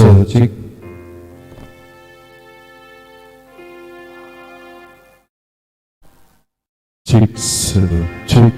cek. Cek cek.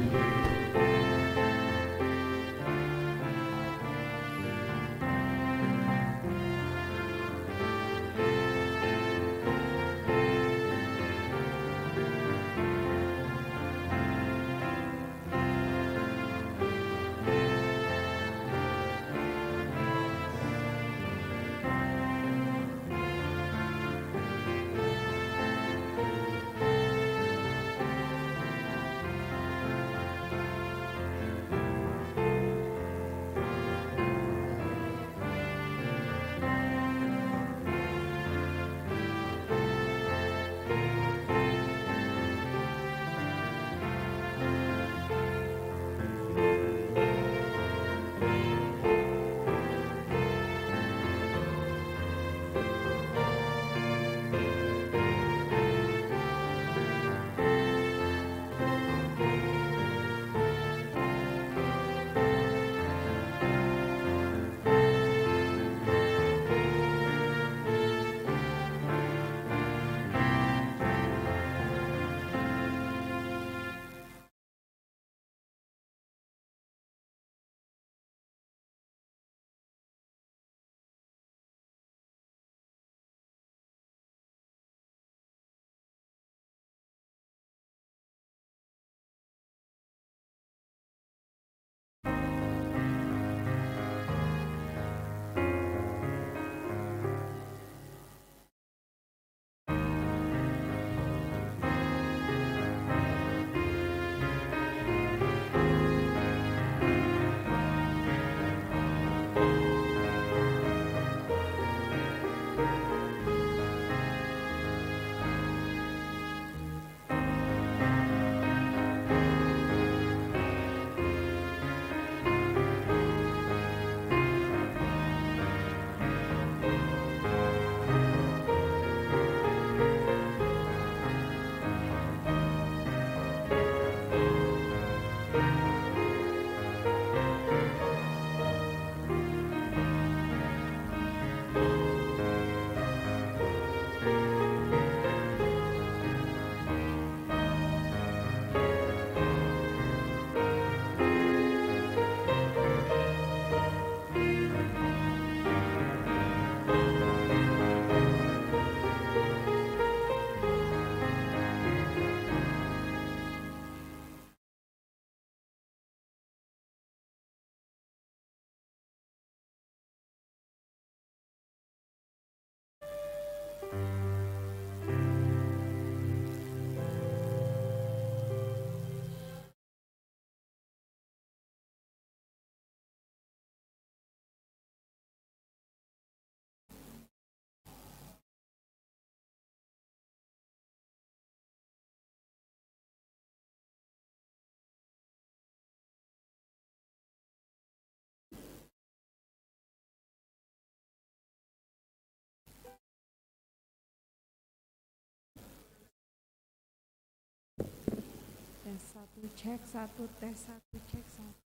Tes satu cek satu, tes satu cek satu.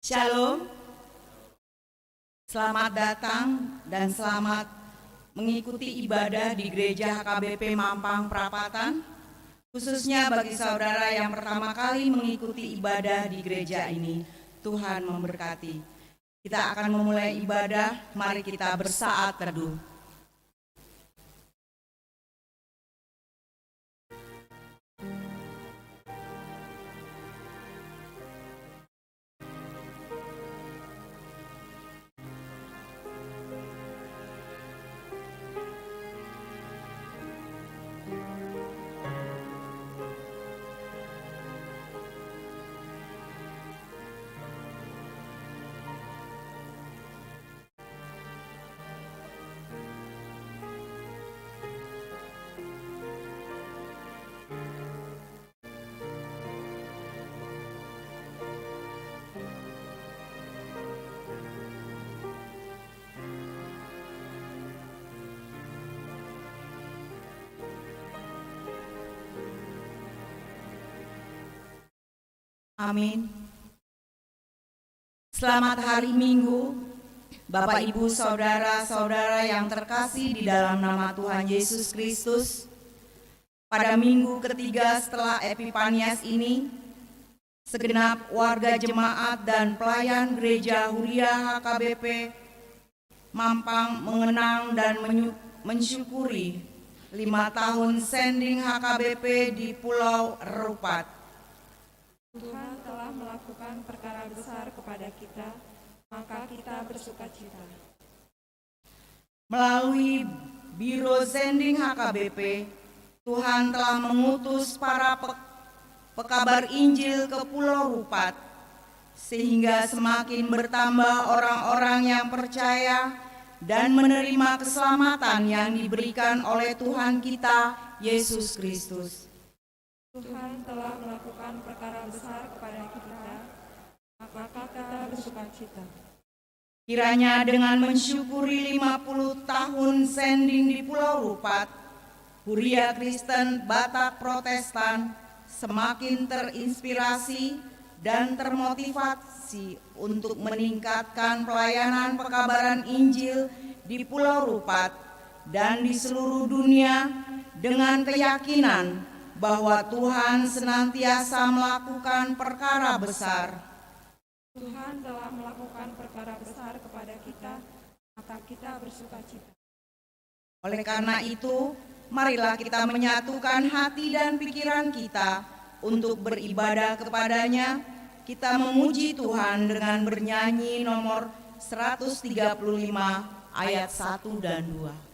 Shalom, selamat datang dan selamat mengikuti ibadah di Gereja HKBP Mampang Prapatan, khususnya bagi saudara yang pertama kali mengikuti ibadah di gereja ini. Tuhan memberkati. Kita akan memulai ibadah, mari kita bersaat teduh. Amin. Selamat hari Minggu, Bapak Ibu saudara-saudara yang terkasih di dalam nama Tuhan Yesus Kristus. Pada minggu ketiga setelah Epifanias ini, segenap warga jemaat dan pelayan gereja Huria HKBP Mampang mengenang dan mensyukuri 5 tahun sending HKBP di Pulau Rupat. Tuhan telah melakukan perkara besar kepada kita, maka kita bersukacita. Melalui Biro Sending HKBP, Tuhan telah mengutus para pekabar Injil ke Pulau Rupat, sehingga semakin bertambah orang-orang yang percaya dan menerima keselamatan yang diberikan oleh Tuhan kita, Yesus Kristus. Tuhan telah melakukan perkara besar kepada kita, maka kita bersukacita. Kiranya dengan mensyukuri 50 tahun sending di Pulau Rupat, Huria Kristen Batak Protestan semakin terinspirasi dan termotivasi untuk meningkatkan pelayanan pekabaran Injil di Pulau Rupat dan di seluruh dunia dengan keyakinan bahwa Tuhan senantiasa melakukan perkara besar. Tuhan telah melakukan perkara besar kepada kita, maka kita bersukacita. Oleh karena itu, marilah kita menyatukan hati dan pikiran kita untuk beribadah kepadanya. Kita memuji Tuhan dengan bernyanyi nomor 135 ayat 1 dan 2.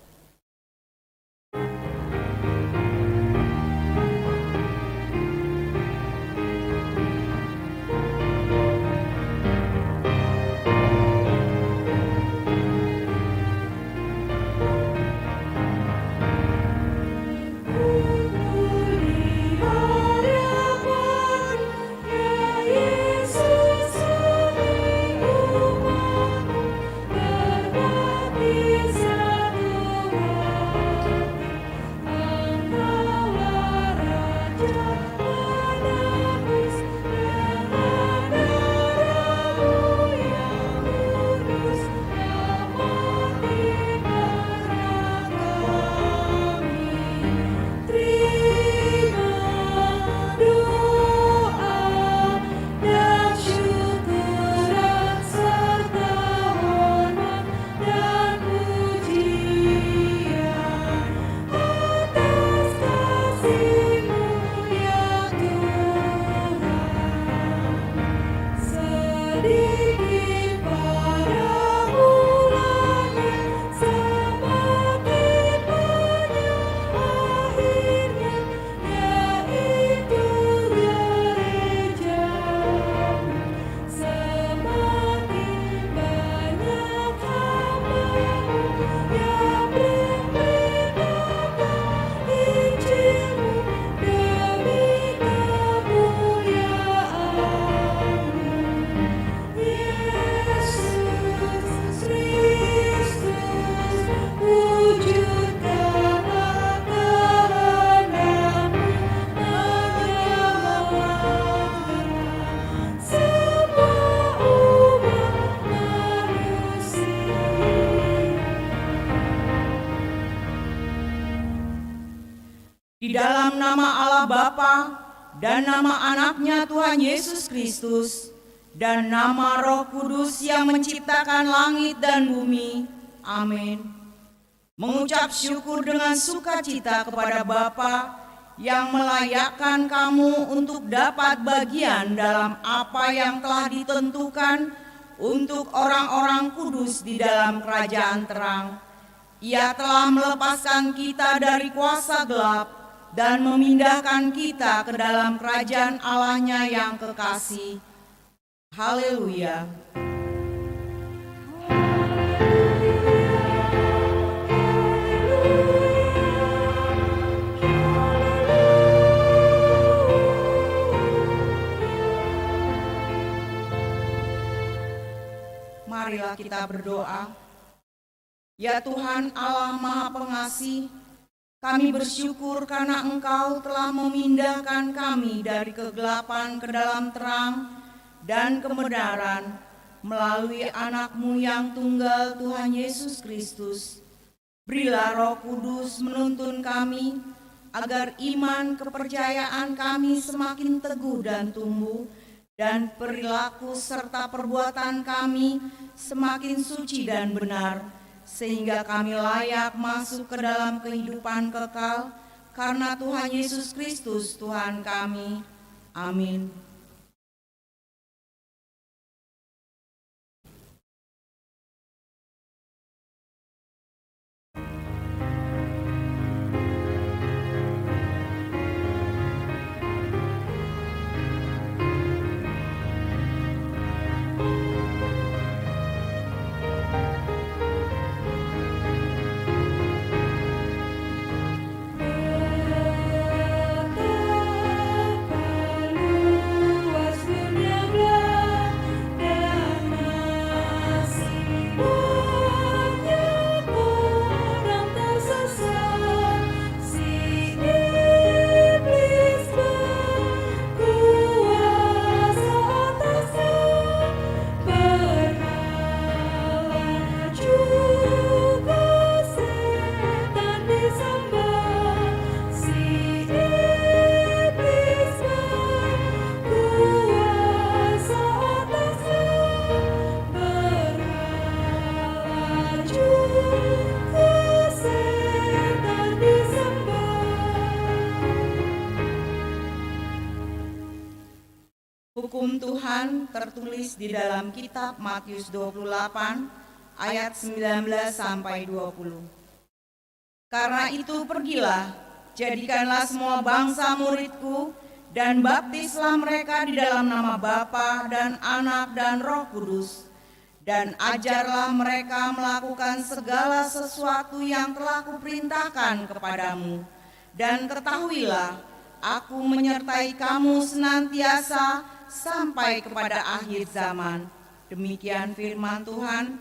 Berbagi satu Di dalam nama Allah Bapa dan nama anaknya Tuhan Yesus Kristus dan nama Roh Kudus yang menciptakan langit dan bumi. Amin. Mengucap syukur dengan sukacita kepada Bapa yang melayakkan kamu untuk dapat bagian dalam apa yang telah ditentukan untuk orang-orang kudus di dalam kerajaan terang. Ia telah melepaskan kita dari kuasa gelap dan memindahkan kita ke dalam kerajaan Allah-Nya yang kekasih. Haleluya. Marilah kita berdoa. Ya Tuhan Allah Maha Pengasih, kami bersyukur karena Engkau telah memindahkan kami dari kegelapan ke dalam terang dan kebenaran melalui anak-Mu yang tunggal Tuhan Yesus Kristus. Berilah Roh Kudus menuntun kami agar iman kepercayaan kami semakin teguh dan tumbuh, dan perilaku serta perbuatan kami semakin suci dan benar, sehingga kami layak masuk ke dalam kehidupan kekal karena Tuhan Yesus Kristus Tuhan kami. Amin. Hukum Tuhan tertulis di dalam kitab Matius 28 ayat 19 sampai 20. Karena itu pergilah, jadikanlah semua bangsa muridku dan baptislah mereka di dalam nama Bapa dan Anak dan Roh Kudus, dan ajarlah mereka melakukan segala sesuatu yang telah kuperintahkan kepadamu. Dan ketahuilah, aku menyertai kamu senantiasa sampai kepada akhir zaman. Demikian firman Tuhan.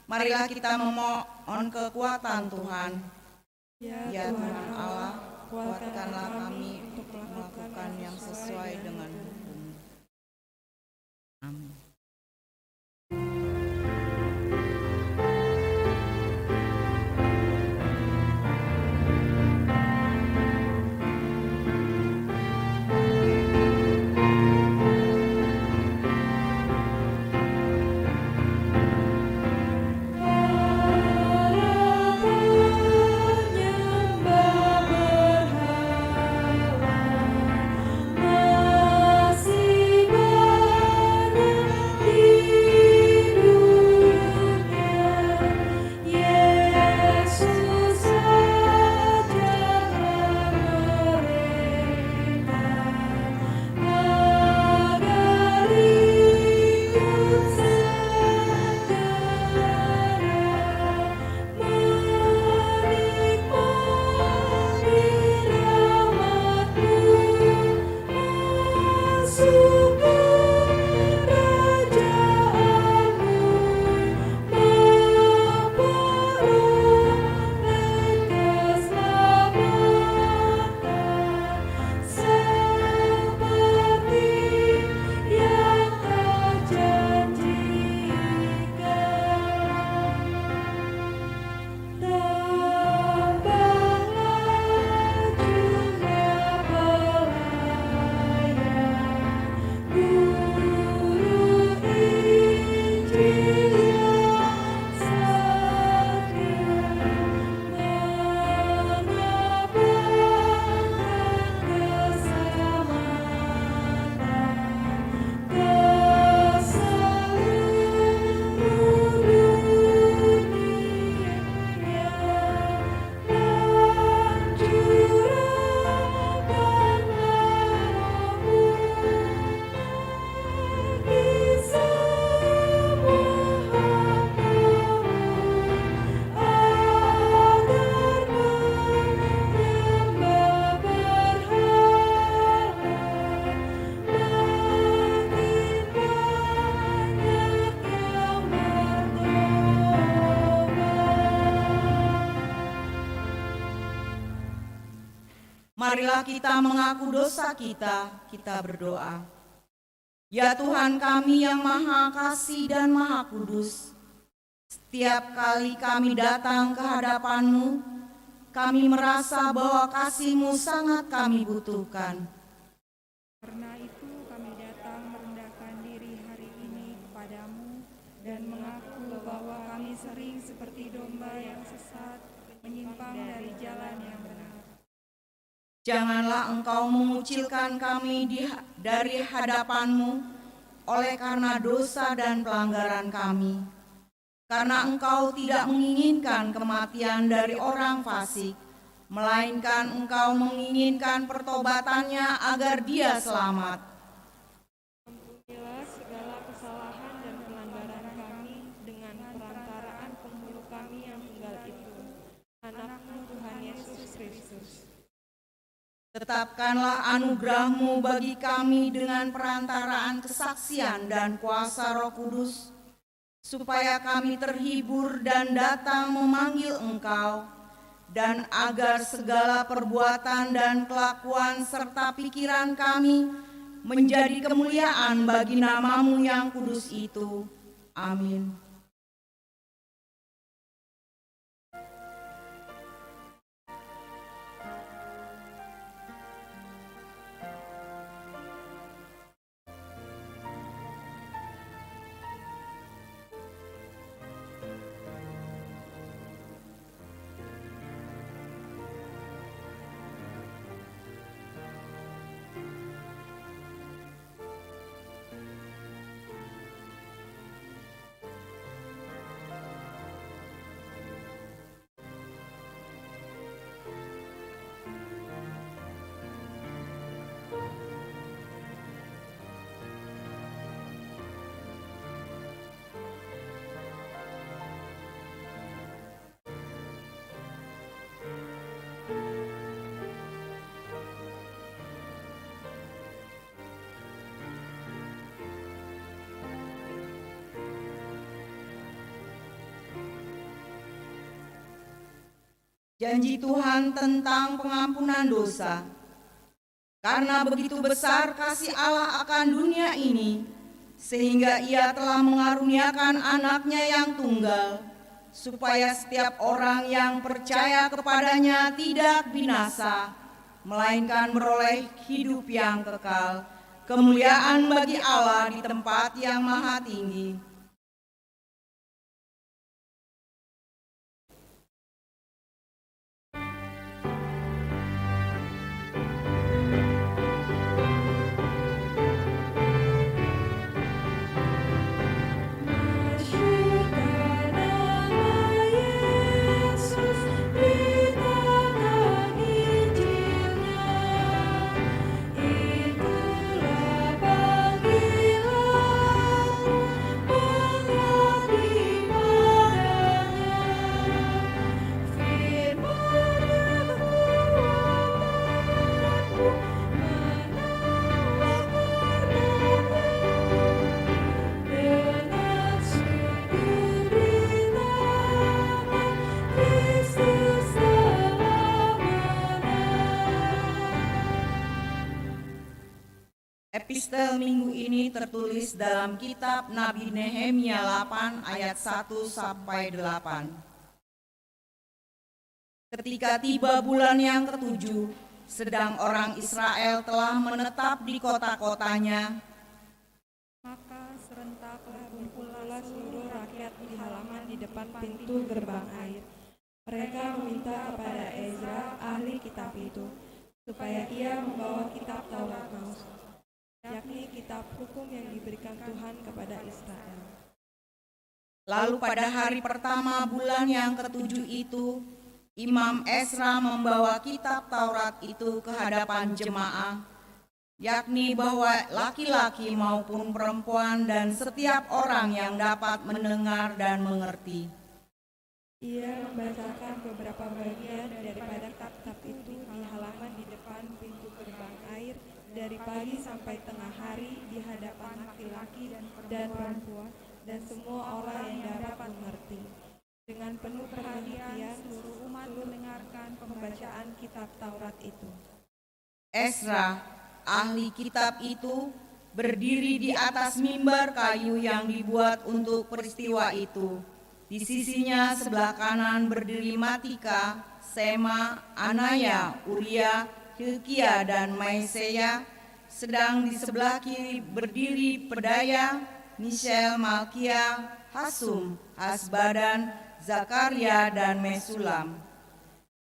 Marilah kita memohon kekuatan Tuhan. Ya Tuhan Allah, kuatkanlah kami untuk melakukan yang sesuai dengan hukum. Amin. Masih Marilah kita mengaku dosa kita berdoa. Ya Tuhan kami yang Maha Kasih dan Maha Kudus, setiap kali kami datang ke hadapan-Mu, kami merasa bahwa kasih-Mu sangat kami butuhkan. Karena itu kami datang merendahkan diri hari ini kepadamu dan mengaku bahwa kami sering seperti domba yang sesat, menyimpang dari jalan yang benar. Janganlah Engkau mengucilkan kami dari hadapan-Mu oleh karena dosa dan pelanggaran kami. Karena Engkau tidak menginginkan kematian dari orang fasik, melainkan Engkau menginginkan pertobatannya agar dia selamat. Ampunilah segala kesalahan dan pelanggaran kami dengan perantaraan penghulu kami yang tunggal itu, Anak-Mu Tuhan Yesus Kristus. Tetapkanlah anugerah-Mu bagi kami dengan perantaraan kesaksian dan kuasa Roh Kudus, supaya kami terhibur dan datang memanggil Engkau, dan agar segala perbuatan dan kelakuan serta pikiran kami menjadi kemuliaan bagi nama-Mu yang kudus itu. Amin. Janji Tuhan tentang pengampunan dosa. Karena begitu besar kasih Allah akan dunia ini, sehingga Ia telah mengaruniakan Anak-Nya yang tunggal, supaya setiap orang yang percaya kepadanya tidak binasa, melainkan beroleh hidup yang kekal. Kemuliaan bagi Allah di tempat yang maha tinggi. Epistel minggu ini tertulis dalam kitab Nabi Nehemia 8 ayat 1-8. Ketika tiba bulan yang ketujuh, sedang orang Israel telah menetap di kota-kotanya, Maka serentaklah berkumpullah seluruh rakyat di halaman di depan pintu gerbang air. Mereka meminta kepada Ezra, ahli kitab itu, supaya ia membawa kitab Taurat Musa, yakni kitab hukum yang diberikan Tuhan kepada Israel. Lalu pada hari pertama bulan yang ketujuh itu, Imam Ezra membawa kitab Taurat itu ke hadapan jemaah, yakni bahwa laki-laki maupun perempuan dan setiap orang yang dapat mendengar dan mengerti. Ia membacakan beberapa bagian daripada kitab itu di halaman di depan pintu gerbang air dari pagi sampai tengah hari di hadapan laki-laki dan perempuan dan semua orang yang dapat mengerti. Dengan penuh perhatian seluruh umat mendengarkan pembacaan kitab Taurat itu. Ezra, ahli kitab itu, berdiri di atas mimbar kayu yang dibuat untuk peristiwa itu. Di sisinya sebelah kanan berdiri Matika, Sema, Anaya, Uria, Hilkia, dan Maesaya. Sedang di sebelah kiri berdiri Pedaya, Mishael, Malkia, Hasum, Hasbadan, Zakaria, dan Mesulam.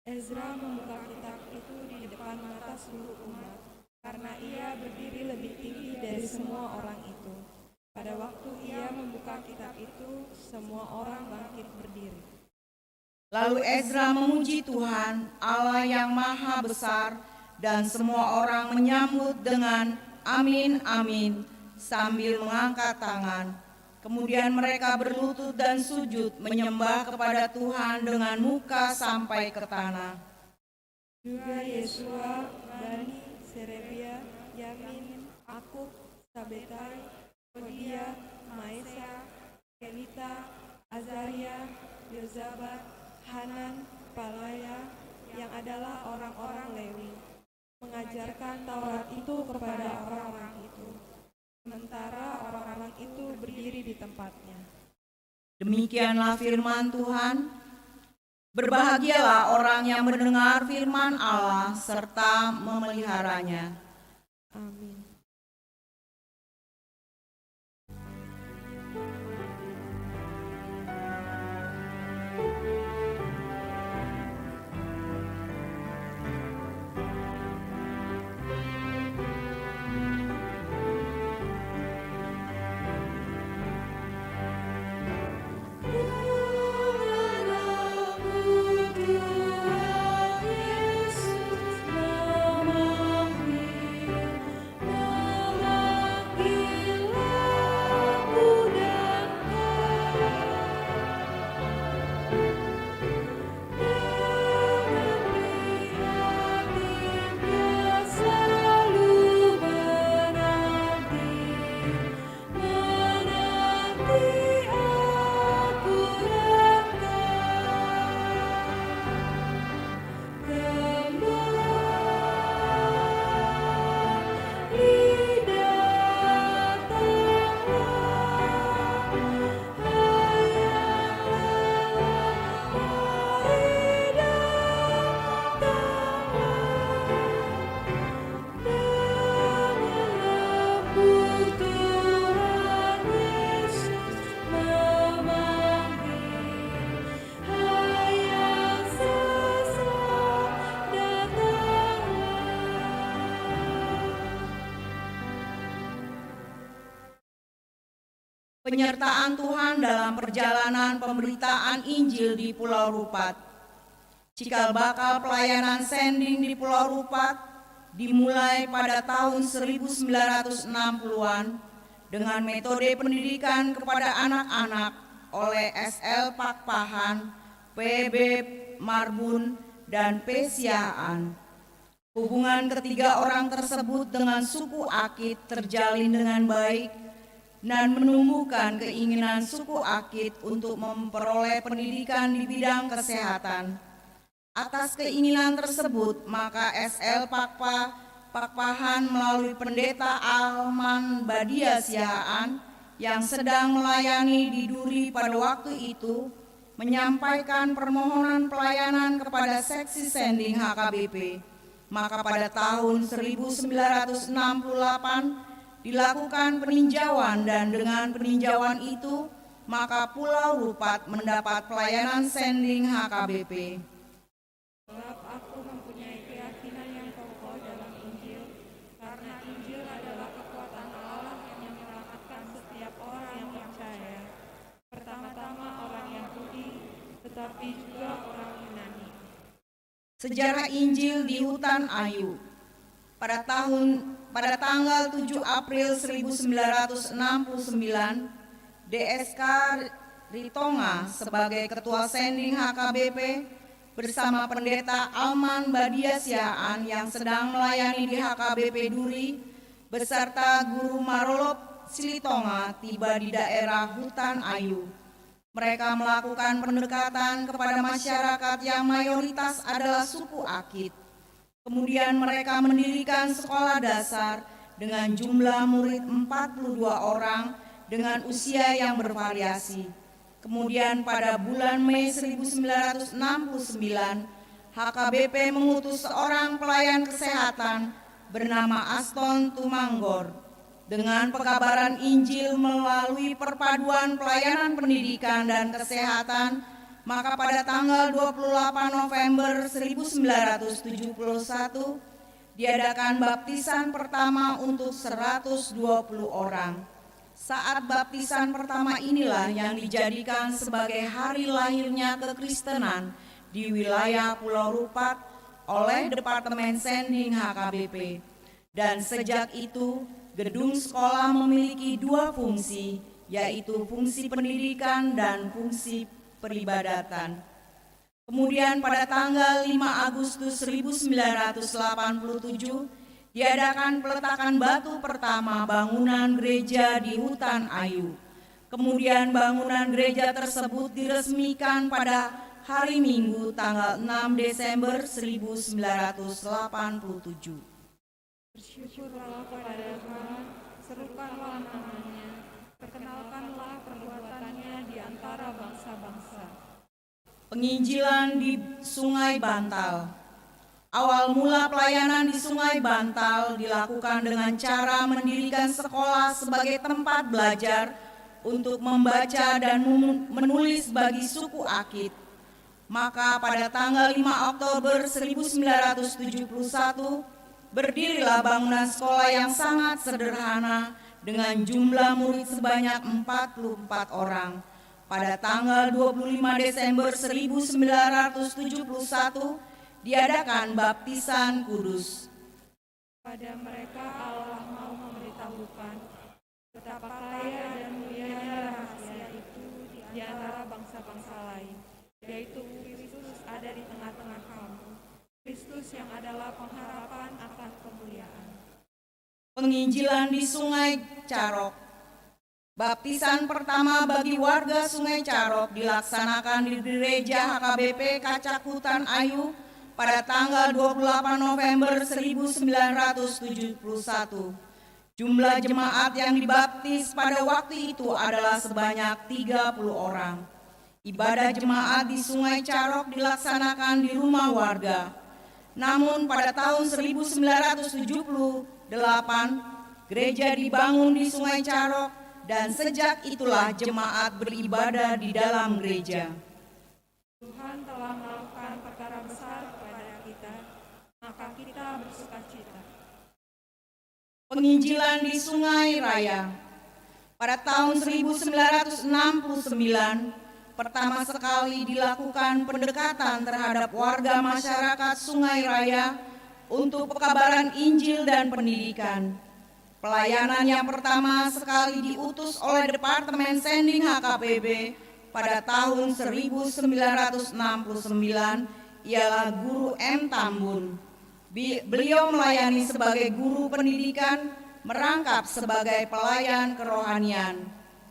Ezra membuka kitab itu di depan mata seluruh umat, karena ia berdiri lebih tinggi dari semua orang itu. Pada waktu ia membuka kitab itu, semua orang bangkit berdiri. Lalu Ezra memuji Tuhan, Allah yang Maha Besar, dan semua orang menyambut dengan amin, amin, sambil mengangkat tangan. Kemudian mereka berlutut dan sujud menyembah kepada Tuhan dengan muka sampai ke tanah. Juga Yesua, Bani, Serebia, Yamin, Akub, Sabetai, Hodia, Maesa, Kelita, Azaria, Yozabat, Hanan, Palaya, yang adalah orang-orang Lewi, mengajarkan Taurat itu kepada orang-orang itu. Sementara orang-orang itu berdiri di tempatnya. Demikianlah firman Tuhan. Berbahagialah orang yang mendengar firman Allah serta memeliharanya. Amin. Penyertaan Tuhan dalam perjalanan pemberitaan Injil di Pulau Rupat. Cikal bakal pelayanan sending di Pulau Rupat dimulai pada tahun 1960-an dengan metode pendidikan kepada anak-anak oleh SL Pakpahan, PB Marbun, dan P. Siaan. Hubungan ketiga orang tersebut dengan suku Akit terjalin dengan baik dan menumbuhkan keinginan suku Akit untuk memperoleh pendidikan di bidang kesehatan. Atas keinginan tersebut, maka SL Pakpahan melalui pendeta Alman Badia Siaan yang sedang melayani di Duri pada waktu itu, menyampaikan permohonan pelayanan kepada seksi sending HKBP. Maka pada tahun 1968, dilakukan peninjauan dan dengan peninjauan itu maka Pulau Rupat mendapat pelayanan sending HKBP. Sebab aku mempunyai keyakinan yang kokoh dalam Injil, karena Injil adalah kekuatan Allah yang menyelamatkan setiap orang yang percaya. Pertama-tama orang Yahudi, tetapi juga orang Yunani. Sejarah Injil di Hutan Ayu. Pada tanggal 7 April 1969, DSK Ritonga sebagai Ketua Sending HKBP bersama Pendeta Alman Badia Siaan yang sedang melayani di HKBP Duri beserta Guru Marolop Silitonga tiba di daerah Hutan Ayu. Mereka melakukan pendekatan kepada masyarakat yang mayoritas adalah suku Akit. Kemudian mereka mendirikan sekolah dasar dengan jumlah murid 42 orang dengan usia yang bervariasi. Kemudian pada bulan Mei 1969, HKBP mengutus seorang pelayan kesehatan bernama Aston Tumanggor dengan pekabaran Injil melalui perpaduan pelayanan pendidikan dan kesehatan. Maka pada tanggal 28 November 1971 diadakan baptisan pertama untuk 120 orang. Saat baptisan pertama inilah yang dijadikan sebagai hari lahirnya kekristenan di wilayah Pulau Rupat oleh Departemen Sending HKBP. Dan sejak itu, gedung sekolah memiliki dua fungsi, yaitu fungsi pendidikan dan fungsi peribadatan. Kemudian pada tanggal 5 Agustus 1987 diadakan peletakan batu pertama bangunan gereja di Hutan Ayu. Kemudian bangunan gereja tersebut diresmikan pada hari Minggu tanggal 6 Desember 1987. Bersyukurlah kepada Tuhan, serukanlah namanya, perkenalkanlah perbuatannya di antara bangsa-bangsa. Penginjilan di Sungai Bantal. Awal mula pelayanan di Sungai Bantal dilakukan dengan cara mendirikan sekolah sebagai tempat belajar untuk membaca dan menulis bagi suku Akit. Maka pada tanggal 5 Oktober 1971, berdirilah bangunan sekolah yang sangat sederhana dengan jumlah murid sebanyak 44 orang. Pada tanggal 25 Desember 1971 diadakan baptisan kudus. Pada mereka Allah mau memberitahukan betapa kaya dan mulianya rahasia itu di antara bangsa-bangsa lain, yaitu Kristus ada di tengah-tengah kamu, Kristus yang adalah pengharapan akan kemuliaan. Penginjilan di Sungai Carok. Baptisan pertama bagi warga Sungai Carok dilaksanakan di gereja HKBP Kacak Hutan Ayu pada tanggal 28 November 1971. Jumlah jemaat yang dibaptis pada waktu itu adalah sebanyak 30 orang. Ibadah jemaat di Sungai Carok dilaksanakan di rumah warga. Namun pada tahun 1978, gereja dibangun di Sungai Carok dan sejak itulah jemaat beribadah di dalam gereja. Tuhan telah melakukan perkara besar kepada kita, maka kita bersukacita. Penginjilan di Sungai Raya. Pada tahun 1969, pertama sekali dilakukan pendekatan terhadap warga masyarakat Sungai Raya untuk pekabaran Injil dan pendidikan. Pelayanan yang pertama sekali diutus oleh Departemen Sending HKBP pada tahun 1969 ialah Guru M. Tambun. Beliau melayani sebagai guru pendidikan, merangkap sebagai pelayan kerohanian.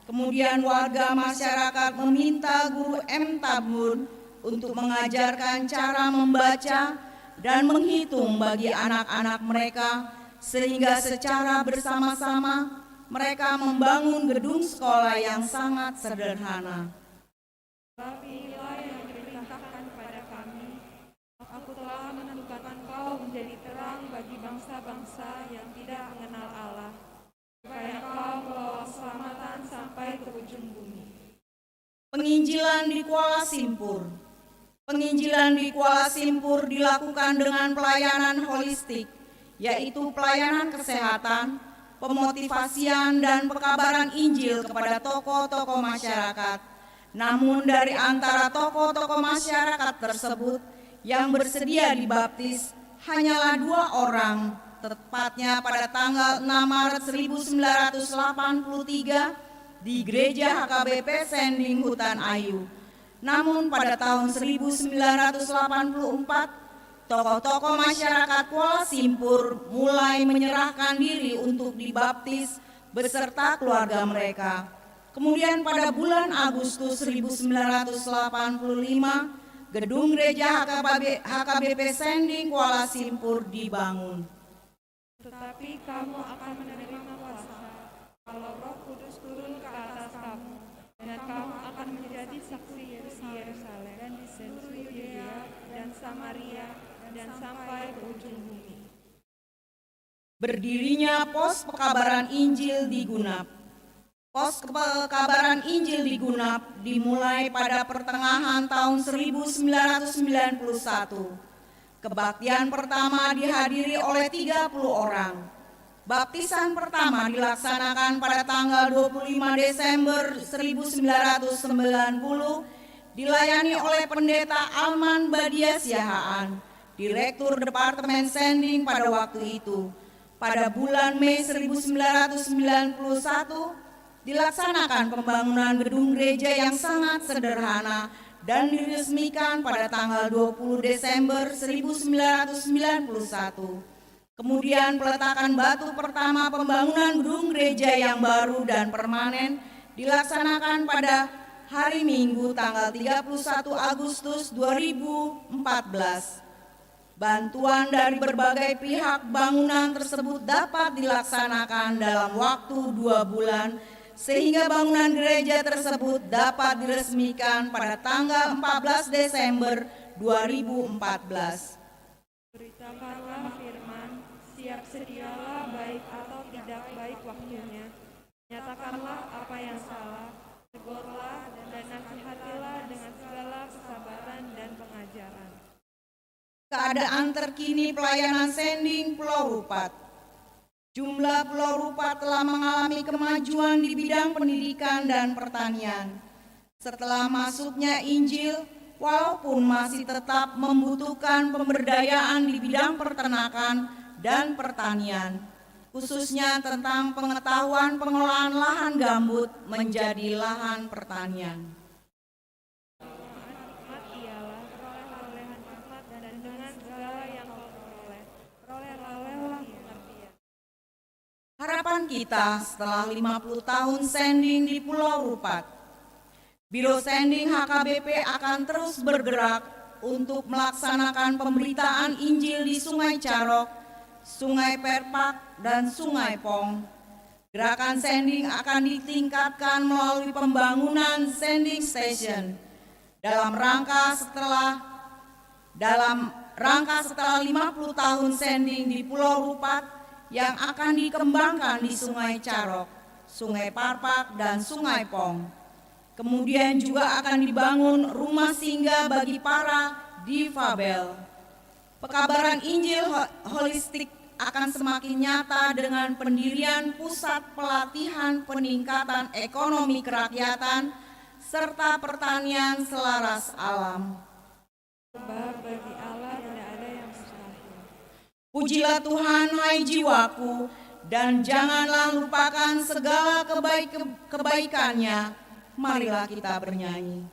Kemudian warga masyarakat meminta Guru M. Tambun untuk mengajarkan cara membaca dan menghitung bagi anak-anak mereka, sehingga secara bersama-sama mereka membangun gedung sekolah yang sangat sederhana. Tapi inilah yang diperintahkan kepada kami, aku telah menentukan kau menjadi terang bagi bangsa-bangsa yang tidak mengenal Allah, supaya kau membawa keselamatan sampai ke ujung bumi. Penginjilan di Kuala Simpur. Penginjilan di Kuala Simpur dilakukan dengan pelayanan holistik, yaitu pelayanan kesehatan, pemotivasian, dan pekabaran Injil kepada tokoh-tokoh masyarakat. Namun dari antara tokoh-tokoh masyarakat tersebut yang bersedia dibaptis hanyalah 2 orang, tepatnya pada tanggal 6 Maret 1983 di gereja HKBP Sending Hutan Ayu. Namun pada tahun 1984, tokoh-tokoh masyarakat Kuala Simpur mulai menyerahkan diri untuk dibaptis beserta keluarga mereka. Kemudian pada bulan Agustus 1985, gedung gereja HKBP Sending Kuala Simpur dibangun. Tetapi kamu akan menerima kuasa kalau Roh Kudus turun ke atas kamu, dan kamu akan menjadi saksi di Yerusalem dan di seluruh Yudea dan Samaria dan sampai ke ujung bumi. Berdirinya pos pekabaran Injil di Gunap. Pos pekabaran Injil di Gunap dimulai pada pertengahan tahun 1991. Kebaktian pertama dihadiri oleh 30 orang. Baptisan pertama dilaksanakan pada tanggal 25 Desember 1990, dilayani oleh Pendeta Alman Badia Siahaan, Direktur Departemen Sending pada waktu itu. Pada bulan Mei 1991, dilaksanakan pembangunan gedung gereja yang sangat sederhana dan diresmikan pada tanggal 20 Desember 1991. Kemudian peletakan batu pertama pembangunan gedung gereja yang baru dan permanen dilaksanakan pada hari Minggu tanggal 31 Agustus 2014. Bantuan dari berbagai pihak bangunan tersebut dapat dilaksanakan dalam waktu 2 bulan, sehingga bangunan gereja tersebut dapat diresmikan pada tanggal 14 Desember 2014. Beritakanlah firman, siap sedialah baik atau tidak baik waktunya. Nyatakanlah apa yang salah, tegurlah dan nasihatilah dengan segala kesabaran dan pengajaran. Keadaan terkini pelayanan Sending Pulau Rupat. Jumlah Pulau Rupat telah mengalami kemajuan di bidang pendidikan dan pertanian. Setelah masuknya Injil, walaupun masih tetap membutuhkan pemberdayaan di bidang peternakan dan pertanian, khususnya tentang pengetahuan pengelolaan lahan gambut menjadi lahan pertanian. Harapan kita setelah 50 tahun Sending di Pulau Rupat, Biro Sending HKBP akan terus bergerak untuk melaksanakan pemberitaan Injil di Sungai Carok, Sungai Perpak, dan Sungai Pong. Gerakan Sending akan ditingkatkan melalui pembangunan Sending Station dalam rangka setelah 50 tahun Sending di Pulau Rupat yang akan dikembangkan di Sungai Carok, Sungai Parpak, dan Sungai Pong. Kemudian juga akan dibangun rumah singgah bagi para difabel. Pekabaran Injil holistik akan semakin nyata dengan pendirian pusat pelatihan peningkatan ekonomi kerakyatan serta pertanian selaras alam. Sebab bagi Allah tidak ada yang mustahil. Pujilah Tuhan, hai jiwaku, dan janganlah lupakan segala kebaikannya. Marilah kita bernyanyi.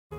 Ku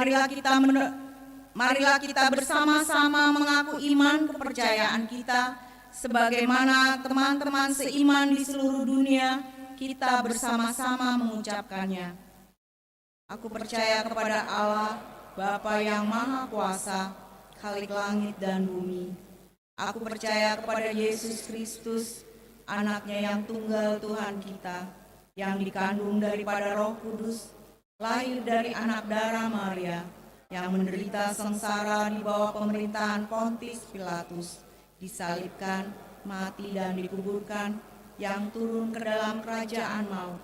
Marilah kita bersama-sama mengaku iman kepercayaan kita sebagaimana teman-teman seiman di seluruh dunia kita bersama-sama mengucapkannya. Aku percaya kepada Allah, Bapa yang Maha Kuasa, Khalik langit dan bumi. Aku percaya kepada Yesus Kristus, Anaknya yang tunggal Tuhan kita, yang dikandung daripada Roh Kudus, lahir dari anak darah Maria, yang menderita sengsara di bawah pemerintahan Pontius Pilatus, disalibkan, mati dan dikuburkan, yang turun ke dalam kerajaan maut.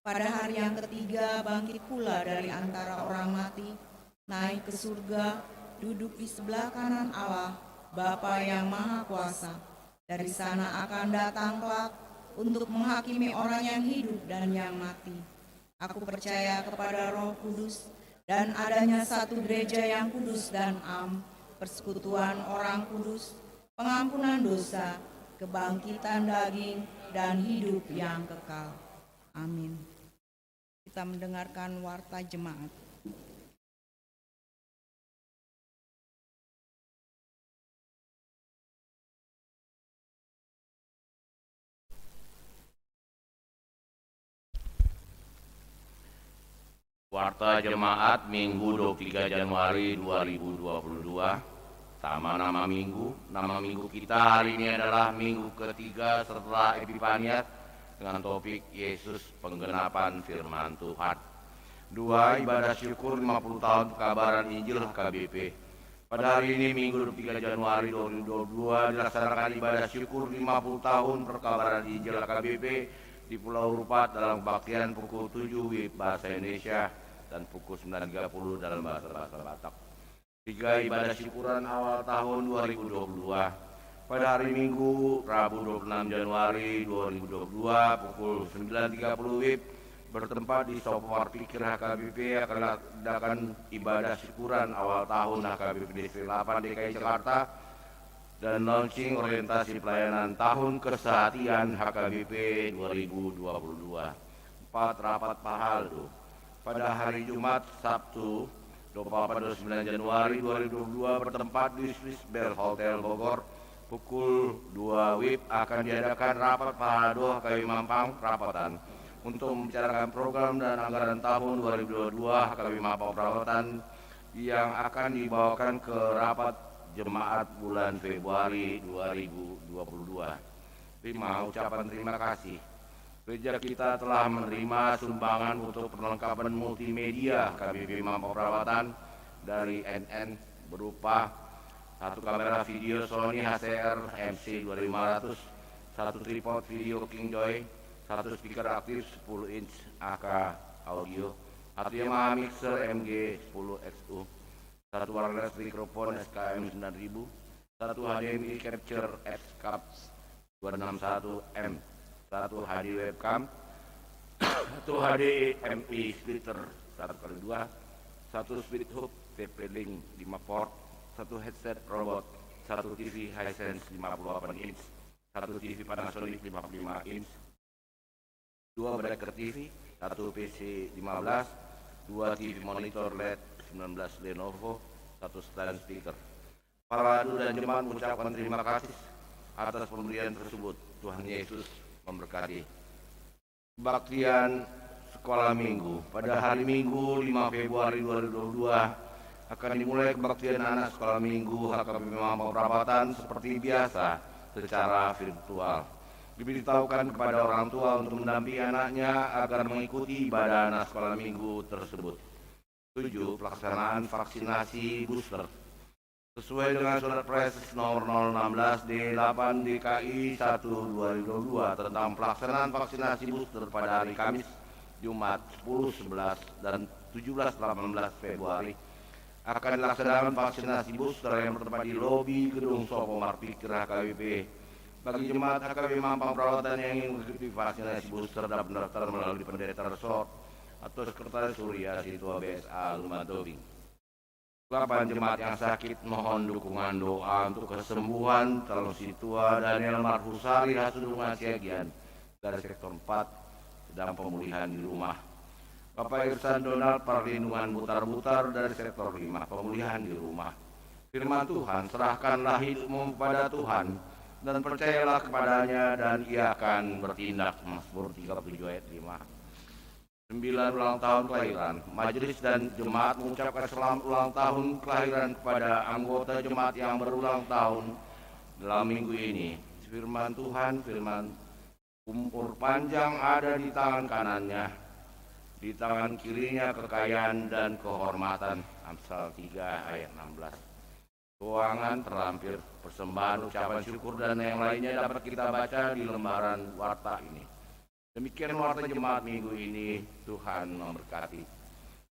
Pada hari yang ketiga bangkit pula dari antara orang mati, naik ke surga, duduk di sebelah kanan Allah, Bapa yang Maha Kuasa. Dari sana akan datang kelak untuk menghakimi orang yang hidup dan yang mati. Aku percaya kepada Roh Kudus dan adanya satu gereja yang kudus dan am, persekutuan orang kudus, pengampunan dosa, kebangkitan daging, dan hidup yang kekal. Amin. Kita mendengarkan warta jemaat. Warta Jemaat Minggu 23 Januari 2022. Nama minggu kita hari ini adalah minggu ketiga setelah Epifanias dengan topik Yesus Penggenapan Firman Tuhan. 2. Ibadah syukur 50 tahun Pekabaran Injil HKBP. Pada hari ini minggu 23 Januari 2022 dilaksanakan ibadah syukur 50 tahun Perkabaran Injil HKBP di Pulau Rupat dalam kebaktian pukul 7 WIB Bahasa Indonesia dan pukul 9.30 dalam bahasa Batak. 3. Ibadah syukuran awal tahun 2022. Pada hari Minggu, Rabu 26 Januari 2022 pukul 9.30 WIB bertempat di Sopor Pikir HKBP akan diadakan ibadah syukuran awal tahun HKBP Distrik 8 DKI Jakarta dan launching orientasi pelayanan tahun kesehatian HKBP 2022. 4. Rapat Pahaldo. Pada hari Jumat, Sabtu 29 Januari 2022 bertempat di Swiss Bell Hotel Bogor pukul 2 WIB akan diadakan rapat Pahaldo HKBP Mampang Perapatan untuk membicarakan program dan anggaran tahun 2022 HKBP Mampang Perapatan yang akan dibawakan ke rapat jemaat bulan Februari 2022. 5. Ucapan terima kasih. Gereja kita telah menerima sumbangan untuk perlengkapan multimedia HKBP Mampang Perapatan dari NN berupa satu kamera video Sony HCR MC2500, satu tripod video Kingjoy, satu speaker aktif 10 inch AK audio, satu Yamaha mixer MG10XU, satu wireless mikrofon SKM 9000, satu HDMI capture X-Cap 261M, satu HD webcam, satu HDMI splitter 1x2, satu speed hub TP-Link 5 port, satu headset robot, satu TV Hisense 58 inch, satu TV Panasonic 55 inch, dua breaker TV, satu PC 15, dua TV monitor LED 19 Lenovo, satu stand speaker. Para adu dan jemaat mengucapkan terima kasih atas pemberian tersebut. Tuhan Yesus memberkati. Kebaktian Sekolah Minggu. Pada hari Minggu 5 Februari 2022 akan dimulai kebaktian anak Sekolah Minggu HKBP Mampang Perapatan seperti biasa secara virtual. Diberitahukan kepada orang tua untuk mendampingi anaknya agar mengikuti ibadah anak Sekolah Minggu tersebut. 7. Pelaksanaan vaksinasi booster. Sesuai dengan surat Presiden nomor 016 D8 DKI 1 2022 tentang pelaksanaan vaksinasi booster pada hari Kamis, Jumat 10, 11, dan 17-18 Februari akan dilaksanakan vaksinasi booster yang bertempat di lobi gedung Sopomar Pikir HKBP. Bagi jemaat HKBP Mampang Perapatan yang ingin mengikuti vaksinasi booster dapat mendaftar melalui pendeta resort atau sekretaris Surya Situa BSA Lumat Tobing. 8. Jemaat yang sakit mohon dukungan doa untuk kesembuhan calon Situa Daniel Marhusari Hasudungan Siagian dari sektor 4 sedang pemulihan di rumah. Bapak Irsan Donald perlindungan butar-butar dari sektor 5 pemulihan di rumah. Firman Tuhan, serahkanlah hidupmu kepada Tuhan dan percayalah kepadanya dan ia akan bertindak. Mazmur 37 ayat 5. 9 ulang tahun kelahiran. Majelis dan jemaat mengucapkan selamat ulang tahun kelahiran kepada anggota jemaat yang berulang tahun dalam minggu ini. Firman Tuhan, firman umur panjang ada di tangan kanannya, di tangan kirinya kekayaan dan kehormatan. Amsal 3 ayat 16. Keuangan terlampir, persembahan, ucapan syukur dan yang lainnya dapat kita baca di lembaran warta ini. Demikian warta jemaat minggu ini. Tuhan memberkati.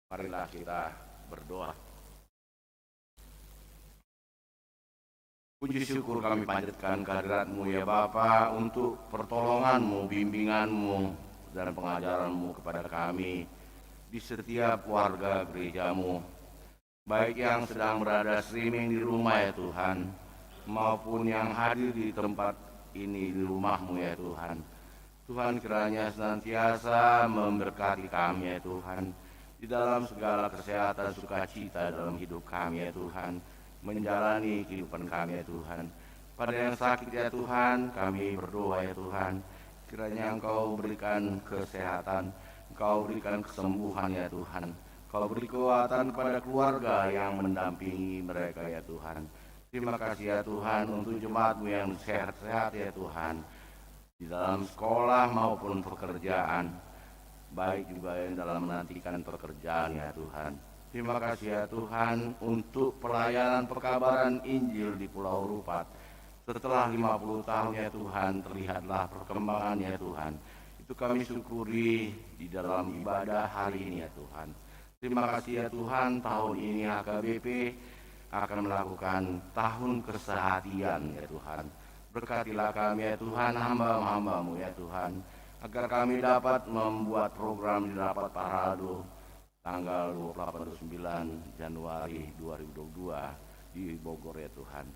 Marilah kita berdoa. Puji syukur kami panjatkan kehadirat-Mu ya Bapa untuk pertolongan-Mu, bimbingan-Mu dan pengajaran-Mu kepada kami di setiap warga gereja-Mu, baik yang sedang berada streaming di rumah ya Tuhan, maupun yang hadir di tempat ini di rumah-Mu ya Tuhan. Tuhan kiranya senantiasa memberkati kami ya Tuhan, di dalam segala kesehatan sukacita dalam hidup kami ya Tuhan, menjalani kehidupan kami ya Tuhan. Pada yang sakit ya Tuhan, kami berdoa ya Tuhan, kiranya Engkau berikan kesehatan, Engkau berikan kesembuhan ya Tuhan, Engkau beri kekuatan kepada keluarga yang mendampingi mereka ya Tuhan. Terima kasih ya Tuhan untuk jemaat-Mu yang sehat-sehat ya Tuhan, di dalam sekolah maupun pekerjaan, baik juga yang dalam menantikan pekerjaan ya Tuhan. Terima kasih ya Tuhan untuk pelayanan perkabaran Injil di Pulau Rupat. Setelah 50 tahun ya Tuhan, terlihatlah perkembangannya Tuhan. Itu kami syukuri di dalam ibadah hari ini ya Tuhan. Terima kasih ya Tuhan, tahun ini HKBP akan melakukan tahun kesehatian ya Tuhan. Berkatilah kami ya Tuhan, hamba-hambamu ya Tuhan, agar kami dapat membuat program di rapat parado tanggal 28-29 Januari 2022 di Bogor ya Tuhan.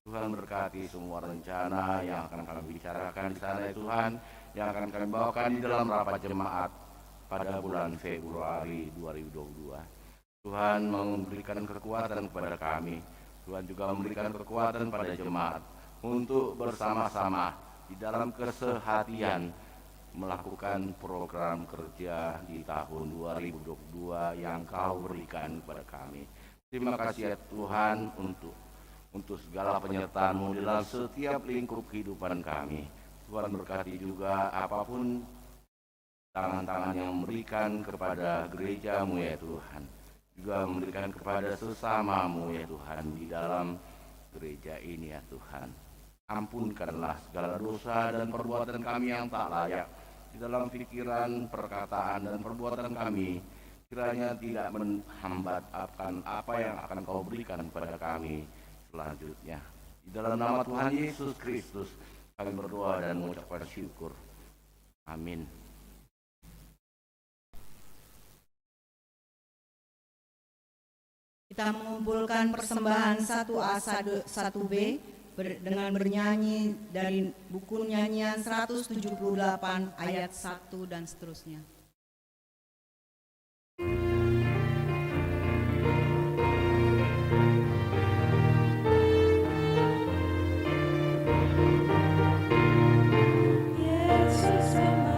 Tuhan berkati semua rencana yang akan kami bicarakan di sana ya Tuhan, yang akan kami bawakan di dalam rapat jemaat pada bulan Februari 2022. Tuhan memberikan kekuatan kepada kami. Tuhan juga memberikan kekuatan pada jemaat untuk bersama-sama di dalam kesehatian melakukan program kerja di tahun 2022 yang Kau berikan kepada kami. Terima kasih ya Tuhan untuk segala penyertaan-Mu dalam setiap lingkup kehidupan kami. Tuhan berkati juga apapun tangan-tangan yang memberikan kepada gereja-Mu ya Tuhan, juga memberikan kepada sesama-Mu ya Tuhan di dalam gereja ini ya Tuhan. Ampunkanlah segala dosa dan perbuatan kami yang tak layak di dalam pikiran, perkataan, dan perbuatan kami. Kiranya tidak menghambat akan apa yang akan Kau berikan kepada kami selanjutnya. Di dalam nama Tuhan Yesus Kristus kami berdoa dan mengucapkan syukur. Amin. Kita mengumpulkan persembahan 1A 1B dengan bernyanyi dari buku nyanyian 178 ayat 1 dan seterusnya. Percayalah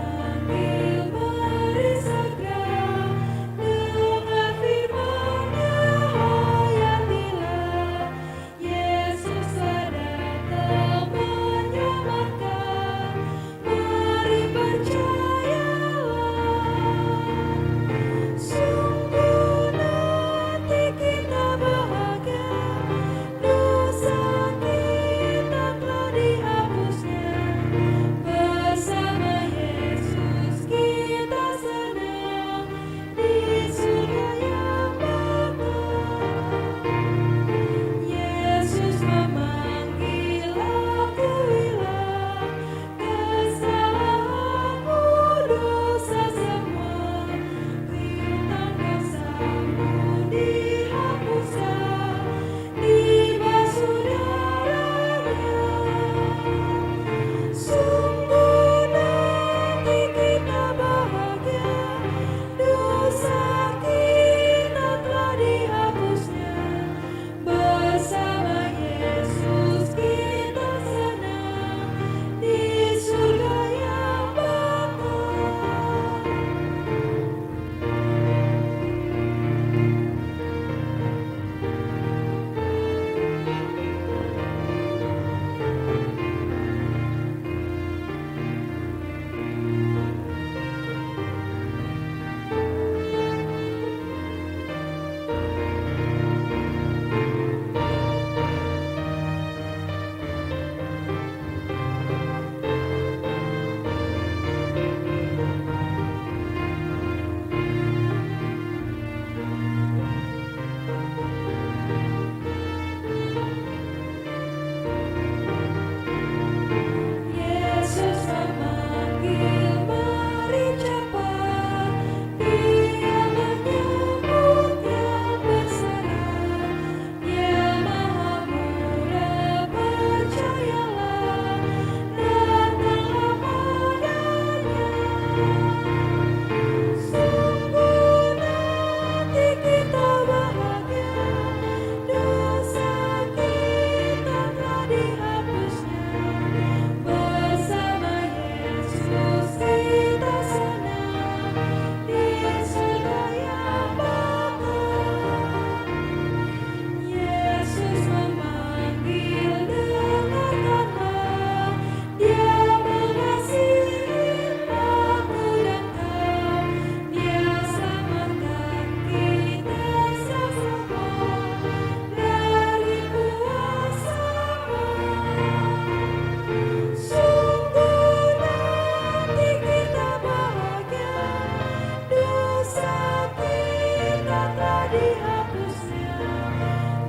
dihapusnya.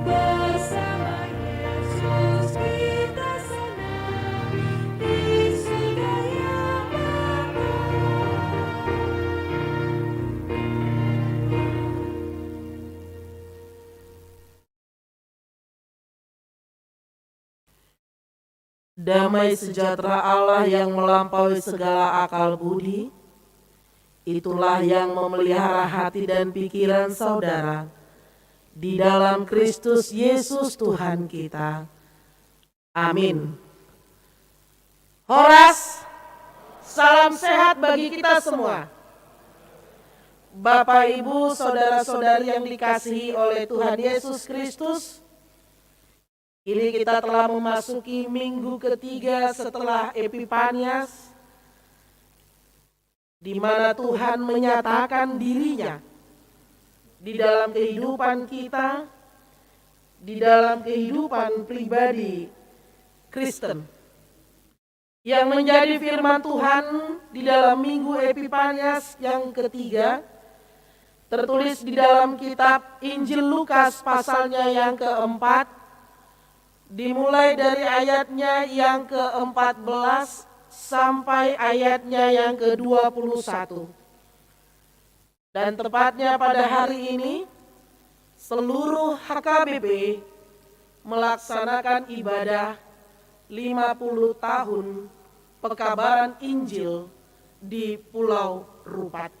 Bersama Yesus kita senang di surga yang Damai sejahtera Allah yang melampaui segala akal budi, itulah yang memelihara hati dan pikiran saudara di dalam Kristus Yesus Tuhan kita. Amin. Horas, salam sehat bagi kita semua. Bapak, Ibu, saudara-saudari yang dikasihi oleh Tuhan Yesus Kristus, ini kita telah memasuki minggu ketiga setelah Epifanias, di mana Tuhan menyatakan dirinya di dalam kehidupan kita, di dalam kehidupan pribadi Kristen. Yang menjadi firman Tuhan di dalam minggu Epifanias yang ketiga, tertulis di dalam kitab Injil Lukas pasalnya yang keempat, dimulai dari ayatnya yang ke-14 sampai ayatnya yang ke-21. Dan tepatnya pada hari ini, seluruh HKBP melaksanakan ibadah 50 tahun pekabaran Injil di Pulau Rupat.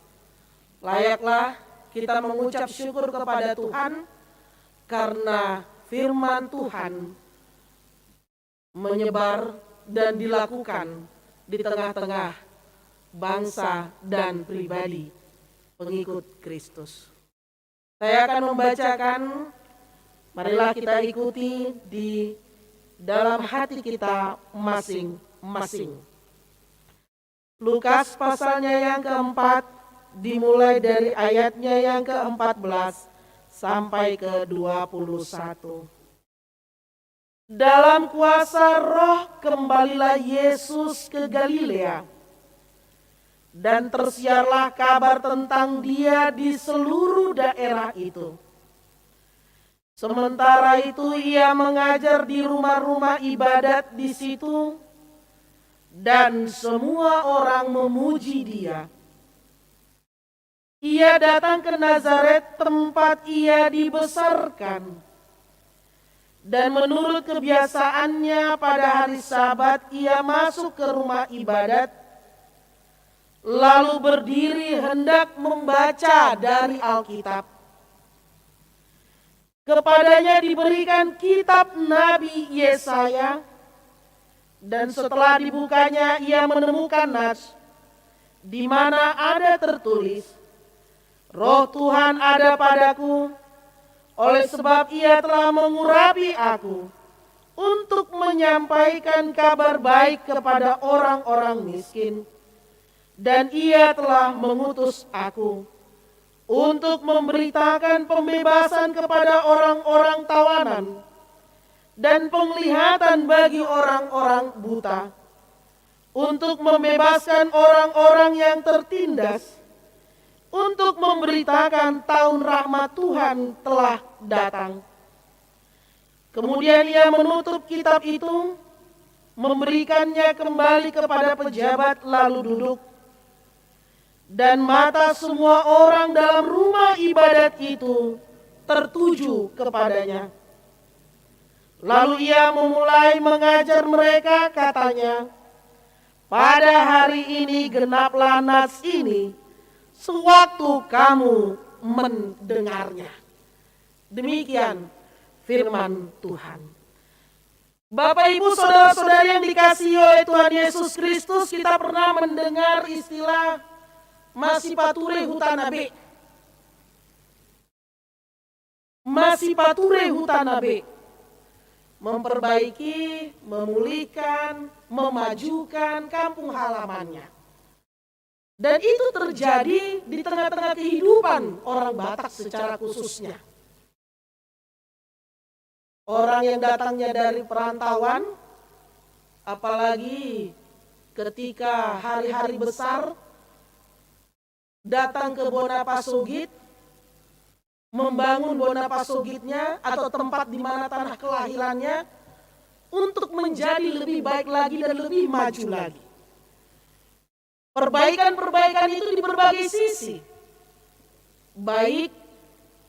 Layaklah kita mengucap syukur kepada Tuhan karena firman Tuhan menyebar dan dilakukan di tengah-tengah bangsa dan pribadi pengikut Kristus. Saya akan membacakan, marilah kita ikuti di dalam hati kita masing-masing. Lukas pasalnya yang keempat, dimulai dari ayatnya yang ke-14 sampai ke-21. Dalam kuasa Roh kembalilah Yesus ke Galilea, dan tersiarlah kabar tentang Dia di seluruh daerah itu. Sementara itu Ia mengajar di rumah-rumah ibadat di situ, dan semua orang memuji Dia. Ia datang ke Nazaret, tempat Ia dibesarkan. Dan menurut kebiasaannya pada hari Sabat ia masuk ke rumah ibadat, lalu berdiri hendak membaca dari Alkitab. Kepadanya diberikan kitab Nabi Yesaya, dan setelah dibukanya ia menemukan nats, di mana ada tertulis, Roh Tuhan ada padaku, oleh sebab Ia telah mengurapi aku untuk menyampaikan kabar baik kepada orang-orang miskin, dan Ia telah mengutus aku untuk memberitakan pembebasan kepada orang-orang tawanan dan penglihatan bagi orang-orang buta, untuk membebaskan orang-orang yang tertindas, untuk memberitakan tahun rahmat Tuhan telah datang. Kemudian ia menutup kitab itu, memberikannya kembali kepada pejabat lalu duduk. Dan mata semua orang dalam rumah ibadat itu tertuju kepadanya. Lalu ia memulai mengajar mereka, katanya, pada hari ini genaplah nats ini, sewaktu kamu mendengarnya. Demikian firman Tuhan. Bapak, Ibu, saudara-saudari yang dikasihi oleh Tuhan Yesus Kristus, kita pernah mendengar istilah masih pature hutanabe. Masih pature hutanabe. Memperbaiki, memulihkan, memajukan kampung halamannya. Dan itu terjadi di tengah-tengah kehidupan orang Batak secara khususnya. Orang yang datangnya dari perantauan, apalagi ketika hari-hari besar, datang ke Bonapasugit, membangun Bonapasogitnya atau tempat di mana tanah kelahirannya untuk menjadi lebih baik lagi dan lebih maju lagi. Perbaikan-perbaikan itu di berbagai sisi, baik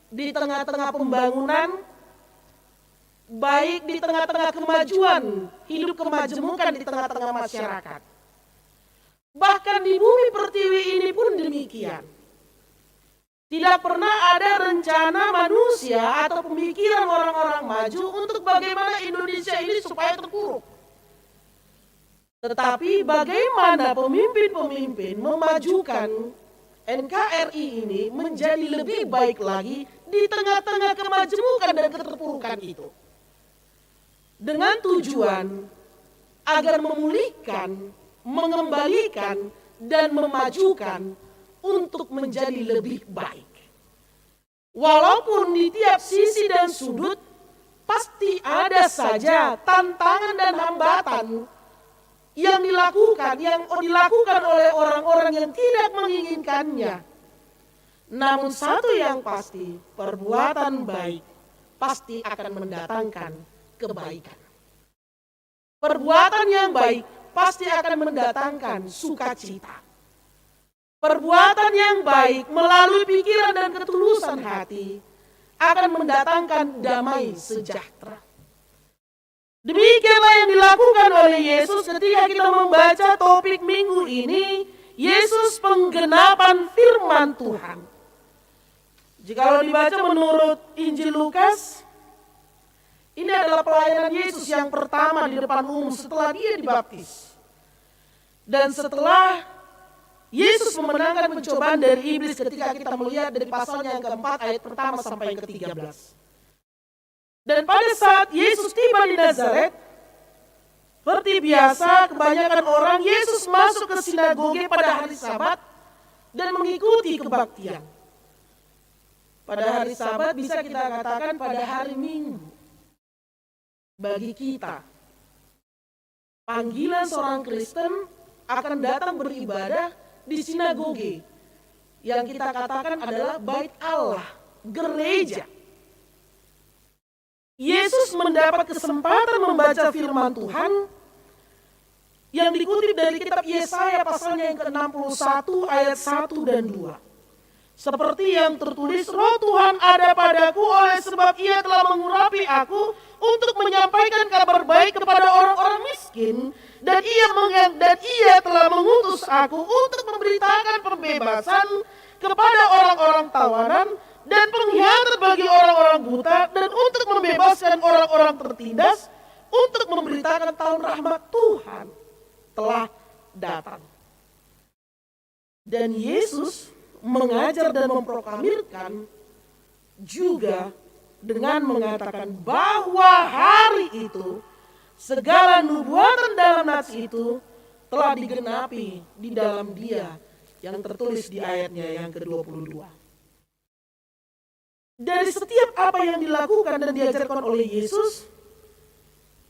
di tengah-tengah pembangunan, baik di tengah-tengah kemajuan, hidup kemajemukan di tengah-tengah masyarakat. Bahkan di bumi pertiwi ini pun demikian. Tidak pernah ada rencana manusia atau pemikiran orang-orang maju untuk bagaimana Indonesia ini supaya terpuruk. Tetapi bagaimana pemimpin-pemimpin memajukan NKRI ini menjadi lebih baik lagi di tengah-tengah kemajemukan dan keterpurukan itu. Dengan tujuan agar memulihkan, mengembalikan, dan memajukan untuk menjadi lebih baik. Walaupun di tiap sisi dan sudut pasti ada saja tantangan dan hambatan yang dilakukan oleh orang-orang yang tidak menginginkannya. Namun satu yang pasti, perbuatan baik pasti akan mendatangkan kebaikan. Perbuatan yang baik pasti akan mendatangkan sukacita. Perbuatan yang baik melalui pikiran dan ketulusan hati akan mendatangkan damai sejahtera. Demikianlah yang dilakukan oleh Yesus ketika kita membaca topik minggu ini, Yesus penggenapan firman Tuhan. Jikalau dibaca menurut Injil Lukas, ini adalah pelayanan Yesus yang pertama di depan umum setelah dia dibaptis. Dan setelah Yesus memenangkan pencobaan dari iblis ketika kita melihat dari pasalnya yang keempat ayat pertama sampai yang ke-13. Dan pada saat Yesus tiba di Nazaret, seperti biasa kebanyakan orang Yesus masuk ke sinagoge pada hari Sabat dan mengikuti kebaktian. Pada hari Sabat bisa kita katakan pada hari Minggu. Bagi kita, panggilan seorang Kristen akan datang beribadah di sinagoge yang kita katakan adalah bait Allah, gereja. Yesus mendapat kesempatan membaca firman Tuhan yang dikutip dari kitab Yesaya pasalnya yang ke-61 ayat 1 dan 2. Seperti yang tertulis, Roh Tuhan ada padaku oleh sebab ia telah mengurapi aku untuk menyampaikan kabar baik kepada orang-orang miskin, dan ia telah mengutus aku untuk memberitakan pembebasan kepada orang-orang tawanan dan penglihatan bagi orang-orang buta, dan untuk membebaskan orang-orang tertindas, untuk memberitakan tahun rahmat Tuhan telah datang. Dan Yesus mengajar dan memproklamirkan juga dengan mengatakan bahwa hari itu segala nubuatan dalam nats itu telah digenapi di dalam Dia yang tertulis di ayatnya yang ke-22. Dari setiap apa yang dilakukan dan diajarkan oleh Yesus,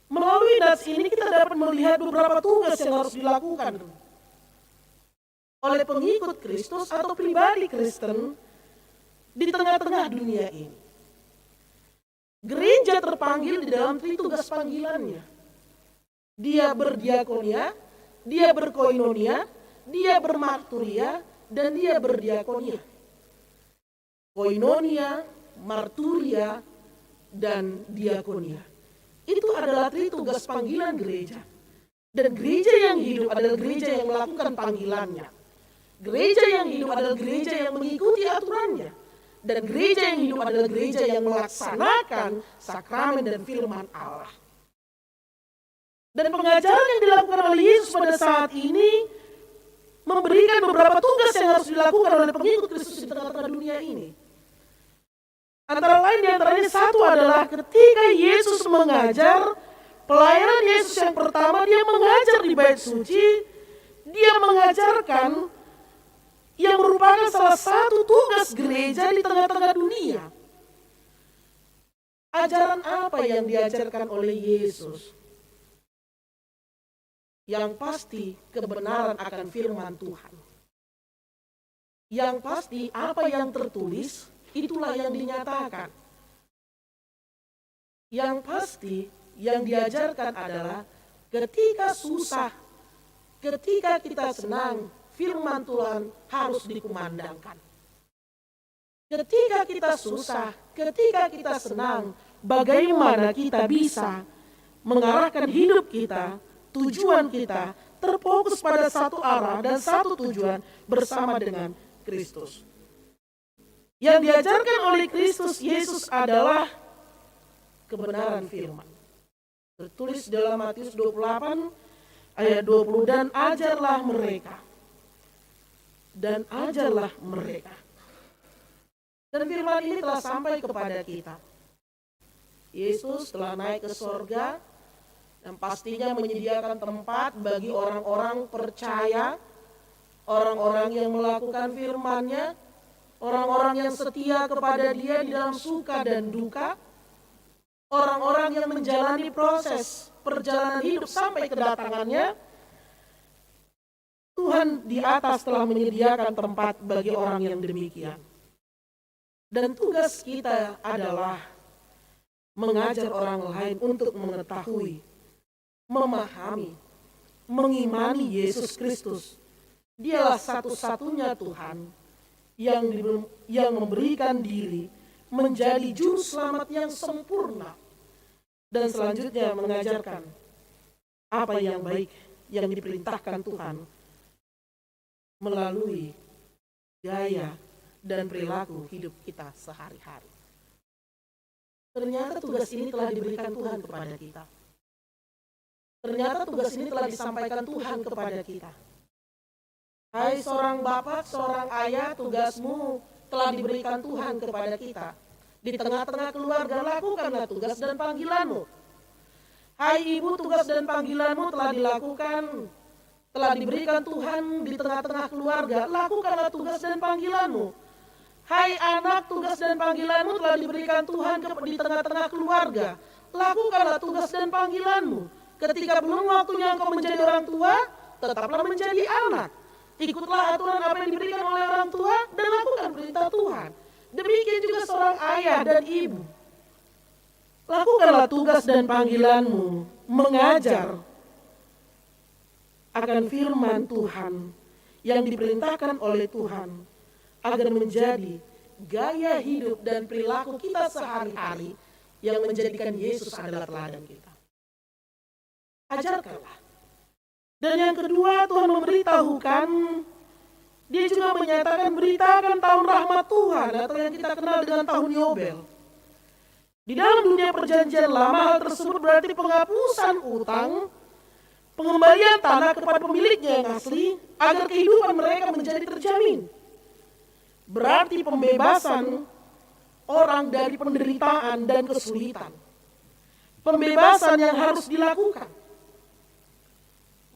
melalui nats ini kita dapat melihat beberapa tugas yang harus dilakukan oleh pengikut Kristus atau pribadi Kristen di tengah-tengah dunia ini. Gereja terpanggil di dalam tritugas panggilannya. Dia berdiakonia, dia berkoinonia, dia bermarturia, dan dia berdiakonia. Koinonia, marturia, dan diakonia. Itu adalah tritugas panggilan gereja. Dan gereja yang hidup adalah gereja yang melakukan panggilannya. Gereja yang hidup adalah gereja yang mengikuti aturannya. Dan gereja yang hidup adalah gereja yang melaksanakan sakramen dan firman Allah. Dan pengajaran yang dilakukan oleh Yesus pada saat ini memberikan beberapa tugas yang harus dilakukan oleh pengikut Kristus di tengah-tengah dunia ini. Antara lain diantaranya satu adalah ketika Yesus mengajar, pelayanan Yesus yang pertama dia mengajar di bait suci, dia mengajarkan yang merupakan salah satu tugas gereja di tengah-tengah dunia. Ajaran apa yang diajarkan oleh Yesus? Yang pasti kebenaran akan firman Tuhan. Yang pasti apa yang tertulis itulah yang dinyatakan. Yang pasti yang diajarkan adalah ketika susah, ketika kita senang, firman Tuhan harus dikumandangkan. Ketika kita susah, ketika kita senang, bagaimana kita bisa mengarahkan hidup kita, tujuan kita terfokus pada satu arah dan satu tujuan bersama dengan Kristus. Yang diajarkan oleh Kristus Yesus adalah kebenaran firman. Tertulis dalam Matius 28 ayat 20, dan ajarlah mereka. Dan ajarlah mereka. Dan firman ini telah sampai kepada kita. Yesus telah naik ke sorga dan pastinya menyediakan tempat bagi orang-orang percaya, orang-orang yang melakukan firman-Nya, orang-orang yang setia kepada Dia di dalam suka dan duka, orang-orang yang menjalani proses perjalanan hidup sampai kedatangannya. Tuhan di atas telah menyediakan tempat bagi orang yang demikian. Dan tugas kita adalah mengajar orang lain untuk mengetahui, memahami, mengimani Yesus Kristus. Dialah satu-satunya Tuhan yang memberikan diri menjadi juru selamat yang sempurna, dan selanjutnya mengajarkan apa yang baik yang diperintahkan Tuhan melalui gaya dan perilaku hidup kita sehari-hari. Ternyata tugas ini telah diberikan Tuhan kepada kita. Ternyata tugas ini telah disampaikan Tuhan kepada kita. Hai seorang bapak, seorang ayah, tugasmu telah diberikan Tuhan kepada kita. Di tengah-tengah keluarga, lakukanlah tugas dan panggilanmu. Hai ibu, tugas dan panggilanmu telah dilakukan, telah diberikan Tuhan di tengah-tengah keluarga. Lakukanlah tugas dan panggilanmu. Hai anak, tugas dan panggilanmu telah diberikan Tuhan di tengah-tengah keluarga. Lakukanlah tugas dan panggilanmu. Ketika belum waktunya engkau menjadi orang tua, tetaplah menjadi anak. Ikutlah aturan apa yang diberikan oleh orang tua dan lakukan perintah Tuhan. Demikian juga seorang ayah dan ibu. Lakukanlah tugas dan panggilanmu, mengajar akan firman Tuhan yang diperintahkan oleh Tuhan, agar menjadi gaya hidup dan perilaku kita sehari-hari yang menjadikan Yesus adalah teladan kita. Ajarkanlah. Dan yang kedua, Tuhan memberitahukan, Dia juga menyatakan beritakan tahun rahmat Tuhan, atau yang kita kenal dengan tahun Yobel. Di dalam dunia perjanjian lama, hal tersebut berarti penghapusan utang, pengembalian tanah kepada pemiliknya yang asli, agar kehidupan mereka menjadi terjamin. Berarti pembebasan orang dari penderitaan dan kesulitan. Pembebasan yang harus dilakukan.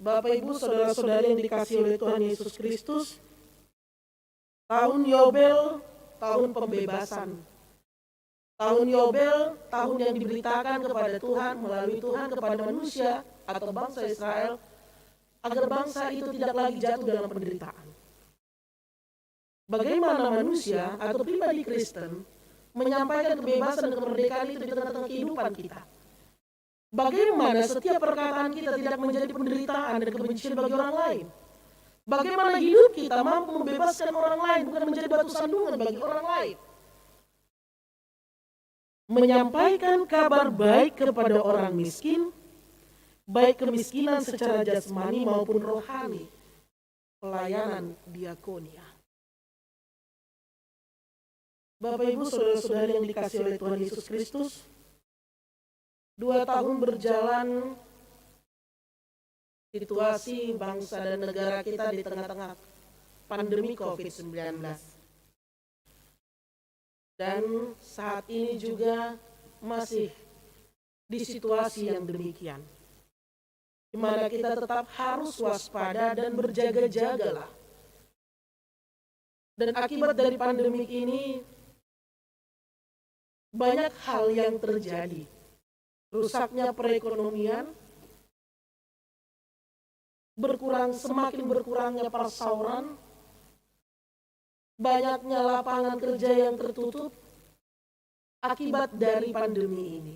Bapak, Ibu, saudara-saudari yang dikasihi oleh Tuhan Yesus Kristus, tahun Yobel, tahun pembebasan. Tahun Yobel, tahun yang diberitakan kepada Tuhan, melalui Tuhan kepada manusia atau bangsa Israel, agar bangsa itu tidak lagi jatuh dalam penderitaan. Bagaimana manusia atau pribadi Kristen menyampaikan kebebasan dan kemerdekaan itu di tengah-tengah kehidupan kita? Bagaimana setiap perkataan kita tidak menjadi penderitaan dan kebencian bagi orang lain? Bagaimana hidup kita mampu membebaskan orang lain, bukan menjadi batu sandungan bagi orang lain? Menyampaikan kabar baik kepada orang miskin, baik kemiskinan secara jasmani maupun rohani, pelayanan diakonia. Bapak, Ibu, saudara-saudari yang dikasihi oleh Tuhan Yesus Kristus, 2 tahun berjalan, situasi bangsa dan negara kita di tengah-tengah pandemi COVID-19. Dan saat ini juga masih di situasi yang demikian, di mana kita tetap harus waspada dan berjaga-jagalah. Dan akibat dari pandemi ini, banyak hal yang terjadi. Rusaknya perekonomian, semakin berkurangnya persauran, banyaknya lapangan kerja yang tertutup akibat dari pandemi ini,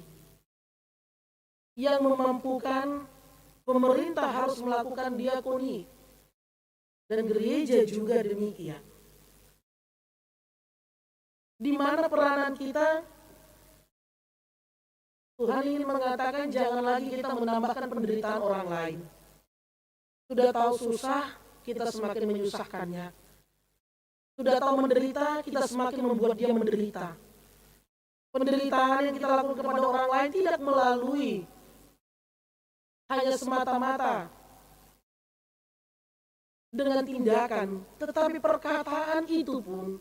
yang memampukan pemerintah harus melakukan diakoni, dan gereja juga demikian. Di mana peranan kita, Tuhan ingin mengatakan jangan lagi kita menambahkan penderitaan orang lain. Sudah tahu susah, kita semakin menyusahkannya. Sudah tahu menderita, kita semakin membuat dia menderita. Penderitaan yang kita lakukan kepada orang lain tidak melalui hanya semata-mata dengan tindakan, tetapi perkataan itu pun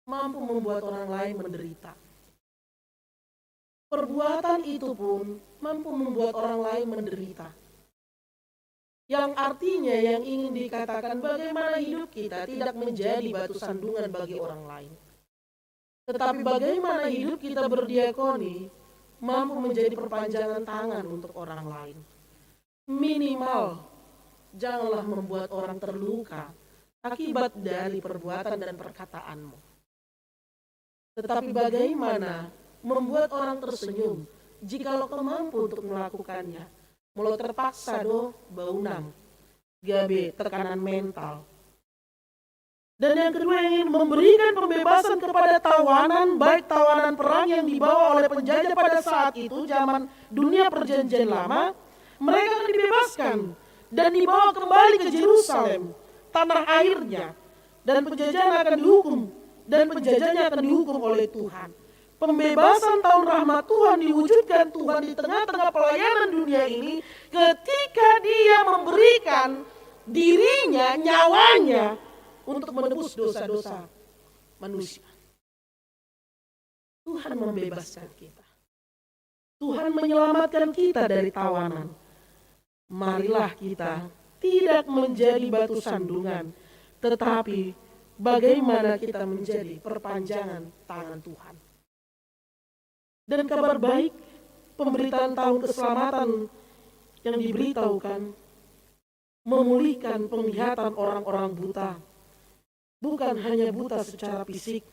mampu membuat orang lain menderita. Perbuatan itu pun mampu membuat orang lain menderita. Yang artinya yang ingin dikatakan bagaimana hidup kita tidak menjadi batu sandungan bagi orang lain. Tetapi bagaimana hidup kita berdiakoni mampu menjadi perpanjangan tangan untuk orang lain. Minimal, janganlah membuat orang terluka akibat dari perbuatan dan perkataanmu. Tetapi bagaimana membuat orang tersenyum jikalau kau mampu untuk melakukannya. Mulau terpaksa baunam, gabe, tekanan mental. Dan yang kedua ingin memberikan pembebasan kepada tawanan, baik tawanan perang yang dibawa oleh penjajah pada saat itu, zaman dunia perjanjian lama, mereka akan dibebaskan dan dibawa kembali ke Yerusalem, tanah airnya, dan penjajahan akan dihukum. Dan penjajahnya akan dihukum oleh Tuhan. Pembebasan tahun rahmat Tuhan diwujudkan Tuhan di tengah-tengah pelayanan dunia ini ketika dia memberikan dirinya, nyawanya untuk menebus dosa-dosa manusia. Tuhan membebaskan kita. Tuhan menyelamatkan kita dari tawanan. Marilah kita tidak menjadi batu sandungan, tetapi bagaimana kita menjadi perpanjangan tangan Tuhan. Dan kabar baik, pemberitaan tahun keselamatan yang diberitahukan memulihkan penglihatan orang-orang buta. Bukan hanya buta secara fisik,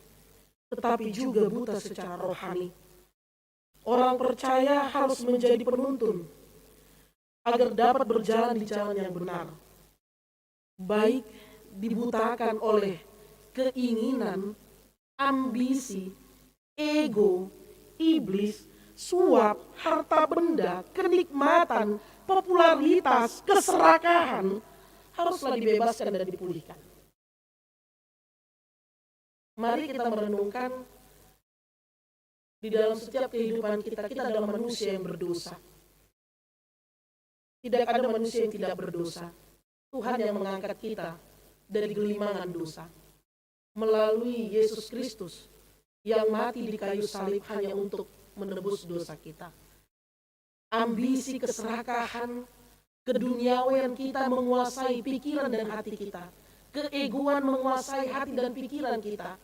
tetapi juga buta secara rohani. Orang percaya harus menjadi penuntun agar dapat berjalan di jalan yang benar. Baik dibutakan oleh keinginan, ambisi, ego, iblis, suap, harta benda, kenikmatan, popularitas, keserakahan haruslah dibebaskan dan dipulihkan. Mari kita merenungkan di dalam setiap kehidupan kita adalah manusia yang berdosa. Tidak ada manusia yang tidak berdosa. Tuhan yang mengangkat kita dari gelimangan dosa melalui Yesus Kristus yang mati di kayu salib hanya untuk menebus dosa kita. Ambisi, keserakahan, keduniawian kita menguasai pikiran dan hati kita. Keegoan menguasai hati dan pikiran kita.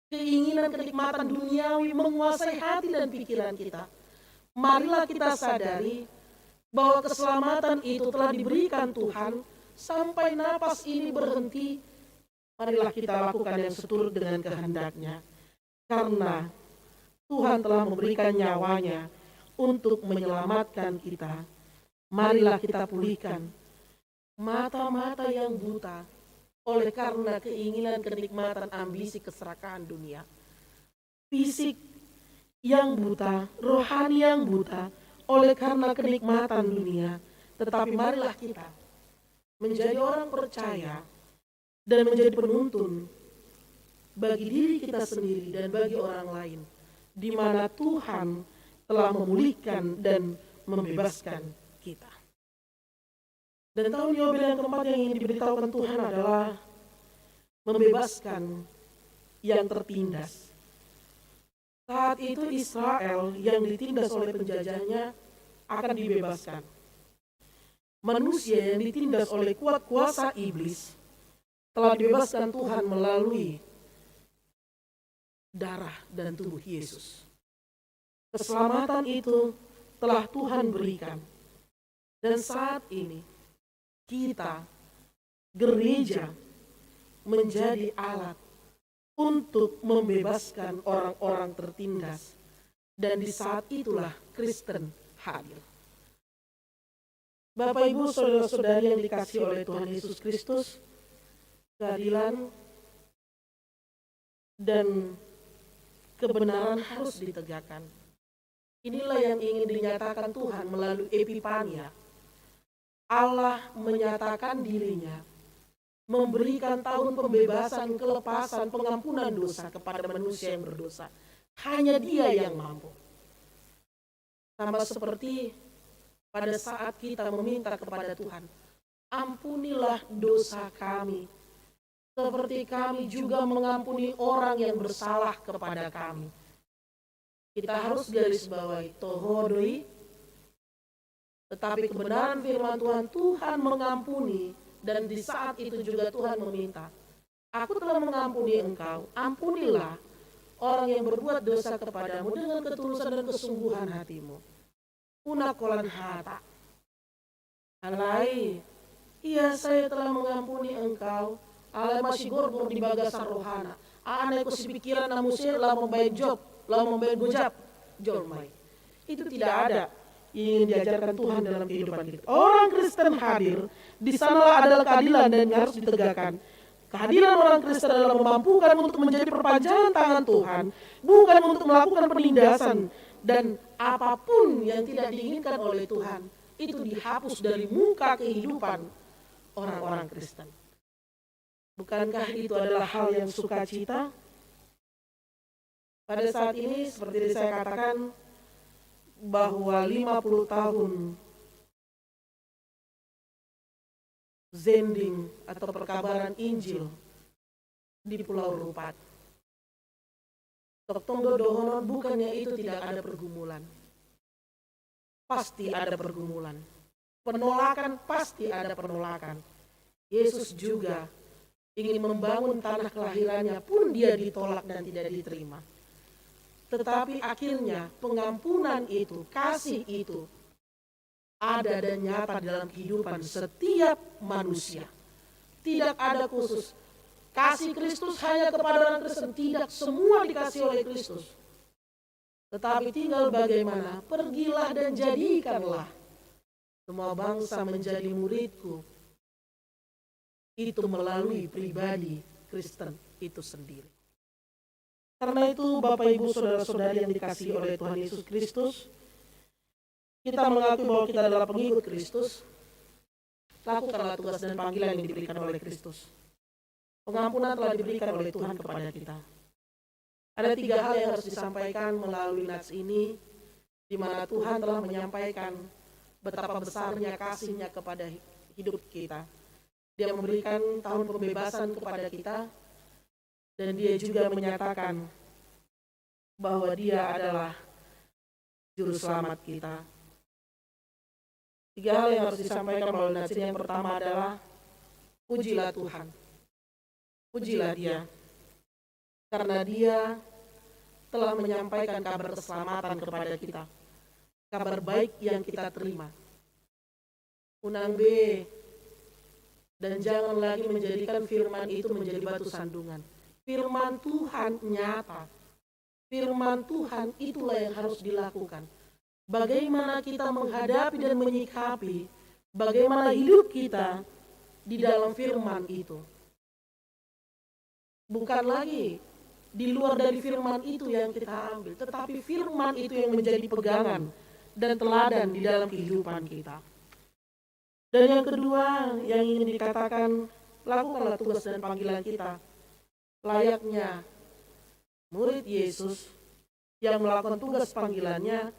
Keinginan kenikmatan duniawi menguasai hati dan pikiran kita. Marilah kita sadari bahwa keselamatan itu telah diberikan Tuhan sampai napas ini berhenti. Marilah kita lakukan yang seturut dengan kehendak-Nya. Karena Tuhan telah memberikan nyawanya untuk menyelamatkan kita. Marilah kita pulihkan mata-mata yang buta oleh karena keinginan, kenikmatan, ambisi, keserakahan dunia. Fisik yang buta, rohani yang buta oleh karena kenikmatan dunia. Tetapi marilah kita menjadi orang percaya dan menjadi penuntun bagi diri kita sendiri dan bagi orang lain, di mana Tuhan telah memulihkan dan membebaskan kita. Dan tahun Yobel yang keempat yang ingin diberitahukan Tuhan adalah membebaskan yang tertindas. Saat itu Israel yang ditindas oleh penjajahnya akan dibebaskan. Manusia yang ditindas oleh kuat kuasa iblis telah dibebaskan Tuhan melalui darah dan tubuh Yesus. Keselamatan itu telah Tuhan berikan. Dan saat ini kita, gereja, menjadi alat untuk membebaskan orang-orang tertindas. Dan di saat itulah Kristen hadir. Bapak, Ibu, saudara-saudari yang dikasihi oleh Tuhan Yesus Kristus, keadilan dan kebenaran harus ditegakkan. Inilah yang ingin dinyatakan Tuhan melalui Epifania. Allah menyatakan dirinya, memberikan tahun pembebasan, kelepasan, pengampunan dosa kepada manusia yang berdosa. Hanya Dia yang mampu. Sama seperti pada saat kita meminta kepada Tuhan, ampunilah dosa kami, seperti kami juga mengampuni orang yang bersalah kepada kami. Kita harus garis bawahi tohodoi, tetapi kebenaran firman Tuhan, Tuhan mengampuni, dan di saat itu juga Tuhan meminta, aku telah mengampuni engkau, ampunilah orang yang berbuat dosa kepadamu dengan ketulusan dan kesungguhan hatimu. Unakolan hata. Alai, iya saya telah mengampuni engkau. Alai masih gorbor di bagasa rohana. Anai ko si pikiran na musir lah membayar job, lah membayar gojab, jormai. Itu tidak ada yang ingin diajarkan Tuhan dalam kehidupan kita. Orang Kristen hadir, di sanalah adalah keadilan dan harus ditegakkan. Kehadiran orang Kristen adalah memampukan untuk menjadi perpanjangan tangan Tuhan, bukan untuk melakukan penindasan, dan apapun yang tidak diinginkan oleh Tuhan itu dihapus dari muka kehidupan orang-orang Kristen. Bukankah itu adalah hal yang sukacita? Pada saat ini seperti saya katakan bahwa 50 tahun zending atau perkabaran Injil di Pulau Rupat. Tok tonggo dohonon, bukannya itu tidak ada pergumulan. Pasti ada pergumulan. Penolakan pasti ada penolakan. Yesus juga ingin membangun tanah kelahirannya pun dia ditolak dan tidak diterima. Tetapi akhirnya pengampunan itu, kasih itu ada dan nyata dalam kehidupan setiap manusia. Tidak ada khusus. Kasih Kristus hanya kepada orang Kristen, tidak, semua dikasih oleh Kristus. Tetapi tinggal bagaimana, pergilah dan jadikanlah semua bangsa menjadi muridku. Itu melalui pribadi Kristen itu sendiri. Karena itu Bapak Ibu Saudara-saudari yang dikasihi oleh Tuhan Yesus Kristus, kita mengakui bahwa kita adalah pengikut Kristus, lakukanlah tugas dan panggilan yang diberikan oleh Kristus. Pengampunan telah diberikan oleh Tuhan kepada kita. Ada 3 hal yang harus disampaikan melalui nats ini, di mana Tuhan telah menyampaikan betapa besarnya kasih-Nya kepada hidup kita. Dia memberikan tahun pembebasan kepada kita, dan Dia juga menyatakan bahwa Dia adalah juru selamat kita. 3 hal yang harus disampaikan melalui nats ini. Yang pertama adalah pujilah Tuhan. Pujilah Dia, karena Dia telah menyampaikan kabar keselamatan kepada kita. Kabar baik yang kita terima. Unang B, dan jangan lagi menjadikan firman itu menjadi batu sandungan. Firman Tuhan nyata. Firman Tuhan itulah yang harus dilakukan. Bagaimana kita menghadapi dan menyikapi, bagaimana hidup kita di dalam firman itu. Bukan lagi di luar dari firman itu yang kita ambil, tetapi firman itu yang menjadi pegangan dan teladan di dalam kehidupan kita. Dan yang kedua yang ingin dikatakan, lakukanlah tugas dan panggilan kita layaknya murid Yesus yang melakukan tugas panggilannya.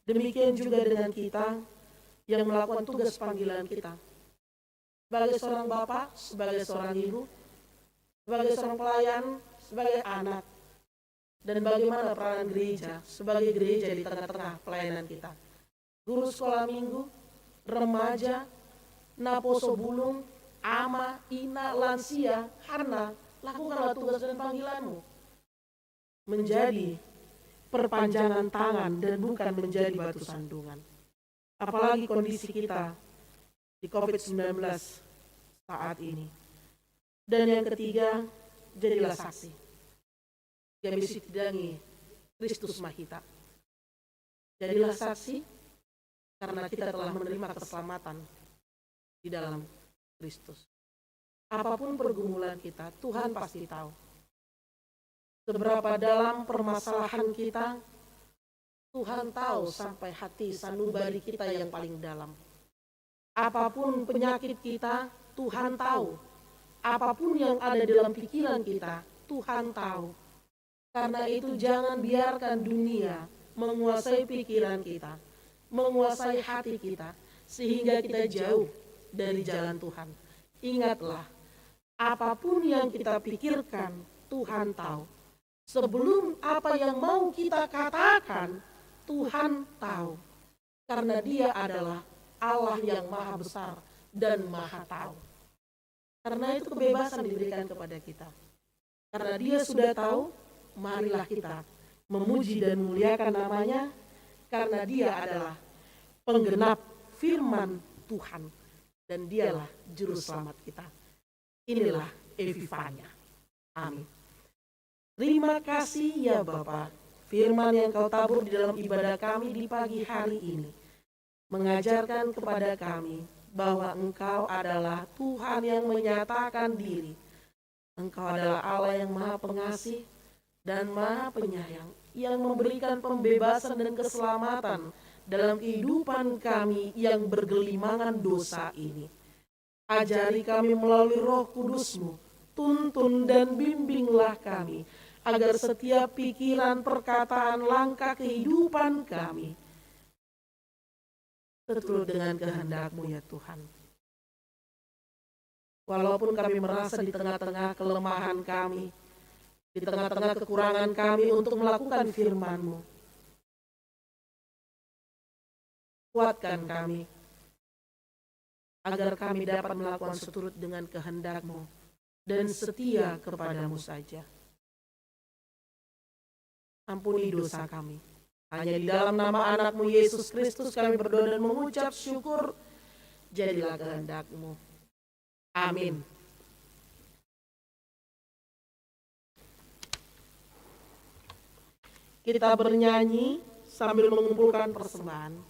Demikian juga dengan kita yang melakukan tugas panggilan kita. Sebagai seorang bapak, sebagai seorang ibu, sebagai seorang pelayan, sebagai anak, dan bagaimana peranan gereja sebagai gereja di tengah-tengah pelayanan kita. Guru sekolah minggu, remaja, naposo bulung, ama, ina, lansia, hana, lakukanlah tugas dan panggilanmu. Menjadi perpanjangan tangan dan bukan menjadi batu sandungan. Apalagi kondisi kita di COVID-19 saat ini. Dan yang ketiga, jadilah saksi. kami sitidangi Kristus Mahita. Jadilah saksi karena kita telah menerima keselamatan di dalam Kristus. Apapun pergumulan kita, Tuhan pasti tahu. Seberapa dalam permasalahan kita, Tuhan tahu sampai hati sanubari kita yang paling dalam. Apapun penyakit kita, Tuhan tahu. Apapun yang ada dalam pikiran kita, Tuhan tahu. Karena itu jangan biarkan dunia menguasai pikiran kita, menguasai hati kita, sehingga kita jauh dari jalan Tuhan. Ingatlah, apapun yang kita pikirkan, Tuhan tahu. Sebelum apa yang mau kita katakan, Tuhan tahu. Karena Dia adalah Allah yang maha besar dan maha tahu. Karena itu kebebasan diberikan kepada kita. Karena Dia sudah tahu, marilah kita memuji dan memuliakan namanya, karena Dia adalah penggenap firman Tuhan, dan Dialah juru selamat kita. Inilah Epifania. Amin. Terima kasih ya Bapa, firman yang Kau tabur di dalam ibadah kami di pagi hari ini, mengajarkan kepada kami bahwa Engkau adalah Tuhan yang menyatakan diri. Engkau adalah Allah yang maha pengasih dan maha penyayang, yang memberikan pembebasan dan keselamatan dalam kehidupan kami yang bergelimangan dosa ini. Ajari kami melalui Roh Kudus-Mu, tuntun dan bimbinglah kami, agar setiap pikiran, perkataan, langkah kehidupan kami seturut dengan kehendak-Mu ya Tuhan. Walaupun kami merasa di tengah-tengah kelemahan kami, di tengah-tengah kekurangan kami untuk melakukan firman-Mu, kuatkan kami, agar kami dapat melakukan seturut dengan kehendak-Mu dan setia kepada-Mu saja. Ampuni dosa kami. Hanya di dalam nama anak-Mu Yesus Kristus kami berdoa dan mengucap syukur. Jadilah kehendak-Mu. Amin. Kita bernyanyi sambil mengumpulkan persembahan.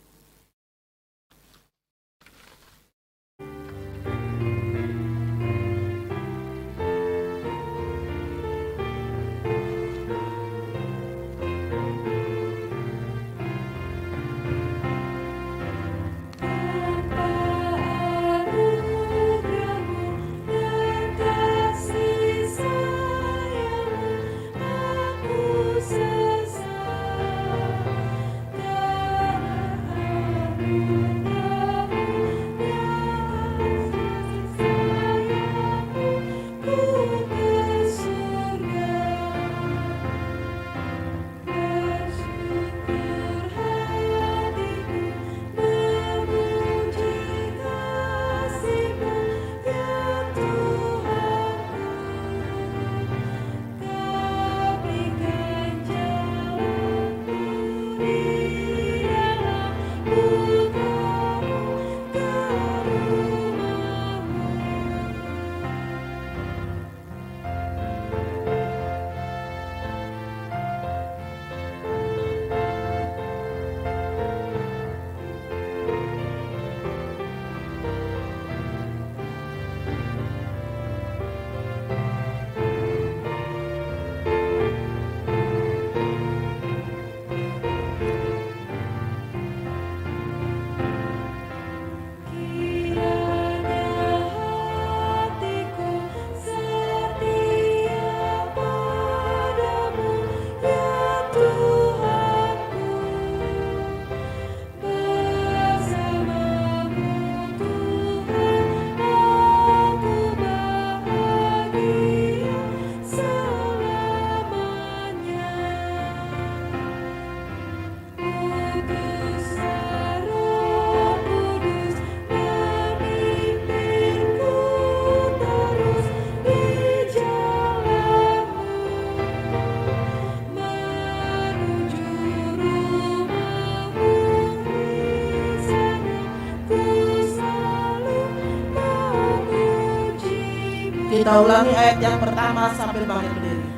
Kita ulangi ayat yang pertama sambil bangkit berdiri.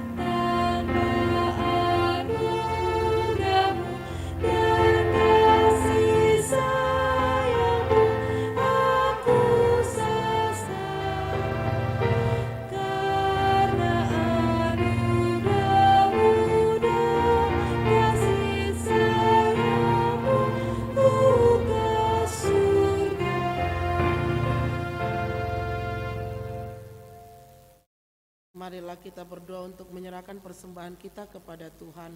Marilah kita berdoa untuk menyerahkan persembahan kita kepada Tuhan.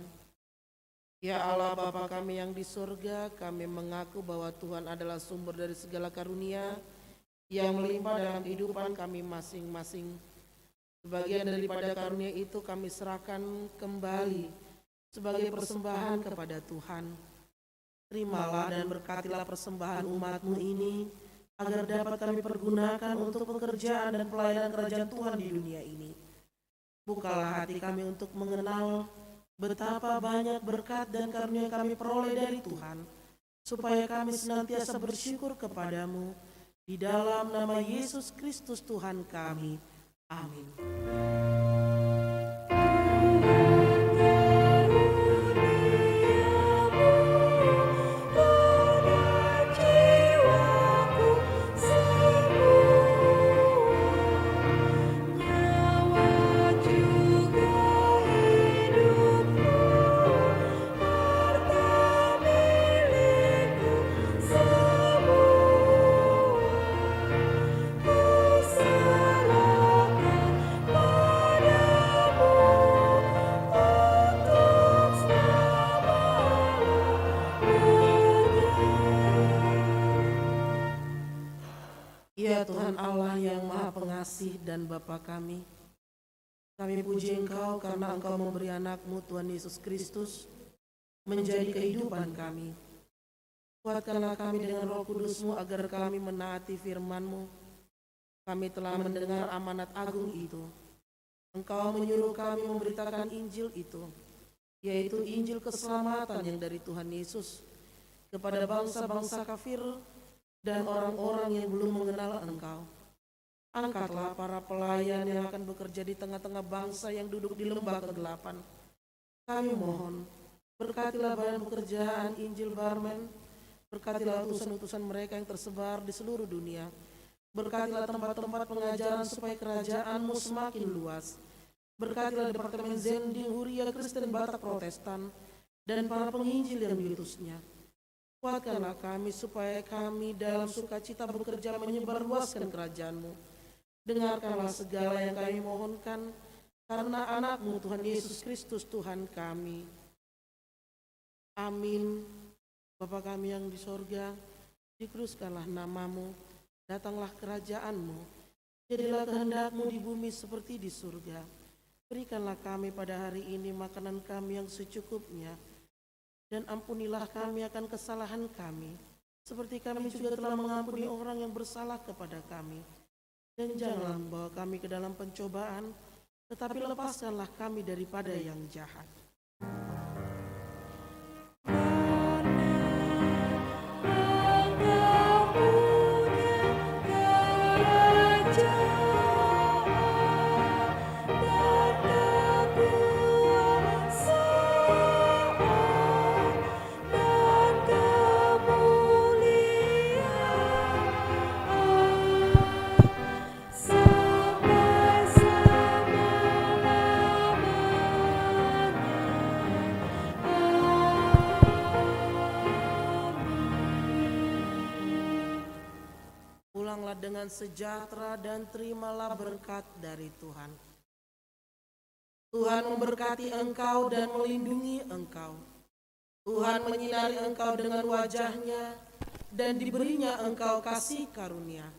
Ya Allah Bapa kami yang di surga, kami mengaku bahwa Tuhan adalah sumber dari segala karunia yang melimpah dalam kehidupan kami masing-masing. Sebagian daripada karunia itu kami serahkan kembali sebagai persembahan kepada Tuhan. Terimalah dan berkatilah persembahan umat-Mu ini, agar dapat kami pergunakan untuk pekerjaan dan pelayanan kerajaan Tuhan di dunia ini. Bukalah hati kami untuk mengenal betapa banyak berkat dan karunia yang kami peroleh dari Tuhan, supaya kami senantiasa bersyukur kepadamu, di dalam nama Yesus Kristus Tuhan kami. Amin. Ya Tuhan Allah yang Maha Pengasih dan Bapa kami puji Engkau karena Engkau memberi anak-Mu Tuhan Yesus Kristus menjadi kehidupan kami. Kuatkanlah kami dengan Roh Kudus-Mu agar kami menaati firman-Mu. Kami telah mendengar amanat agung itu. Engkau menyuruh kami memberitakan Injil itu, yaitu Injil keselamatan yang dari Tuhan Yesus kepada bangsa-bangsa kafir dan orang-orang yang belum mengenal Engkau. Angkatlah para pelayan yang akan bekerja di tengah-tengah bangsa yang duduk di lembah kegelapan. Kami mohon, berkatilah badan pekerjaan Injil Barmen, berkatilah utusan-utusan mereka yang tersebar di seluruh dunia. Berkatilah tempat-tempat pengajaran supaya kerajaan-Mu semakin luas. Berkatilah Departemen Zending, Huria, Kristen, Batak, Protestan, dan para penginjil yang diutusnya. Kuatkanlah kami supaya kami dalam sukacita bekerja menyebarluaskan kerajaan-Mu. Dengarkanlah segala yang kami mohonkan karena anak-Mu Tuhan Yesus Kristus Tuhan kami. Amin. Bapa kami yang di sorga, dikuduskanlah nama-Mu, datanglah kerajaan-Mu, jadilah kehendak-Mu di bumi seperti di surga. Berikanlah kami pada hari ini makanan kami yang secukupnya, dan ampunilah kami akan kesalahan kami, seperti kami juga telah mengampuni orang yang bersalah kepada kami. Dan janganlah membawa kami ke dalam pencobaan, tetapi lepaskanlah kami daripada yang jahat. Pulanglah dengan sejahtera dan terimalah berkat dari Tuhan. Tuhan memberkati engkau dan melindungi engkau. Tuhan menyinari engkau dengan wajah-Nya dan diberinya engkau kasih karunia.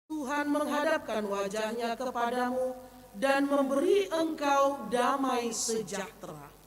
Tuhan menghadapkan wajah-Nya kepadamu dan memberi engkau damai sejahtera.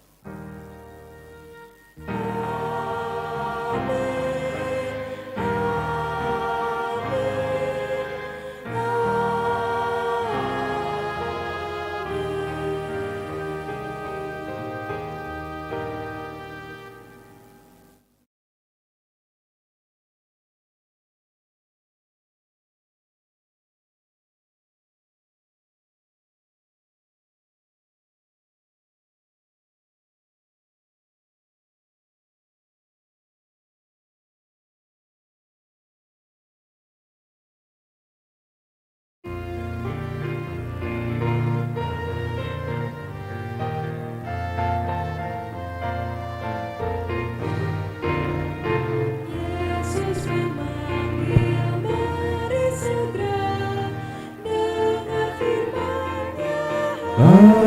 Amin.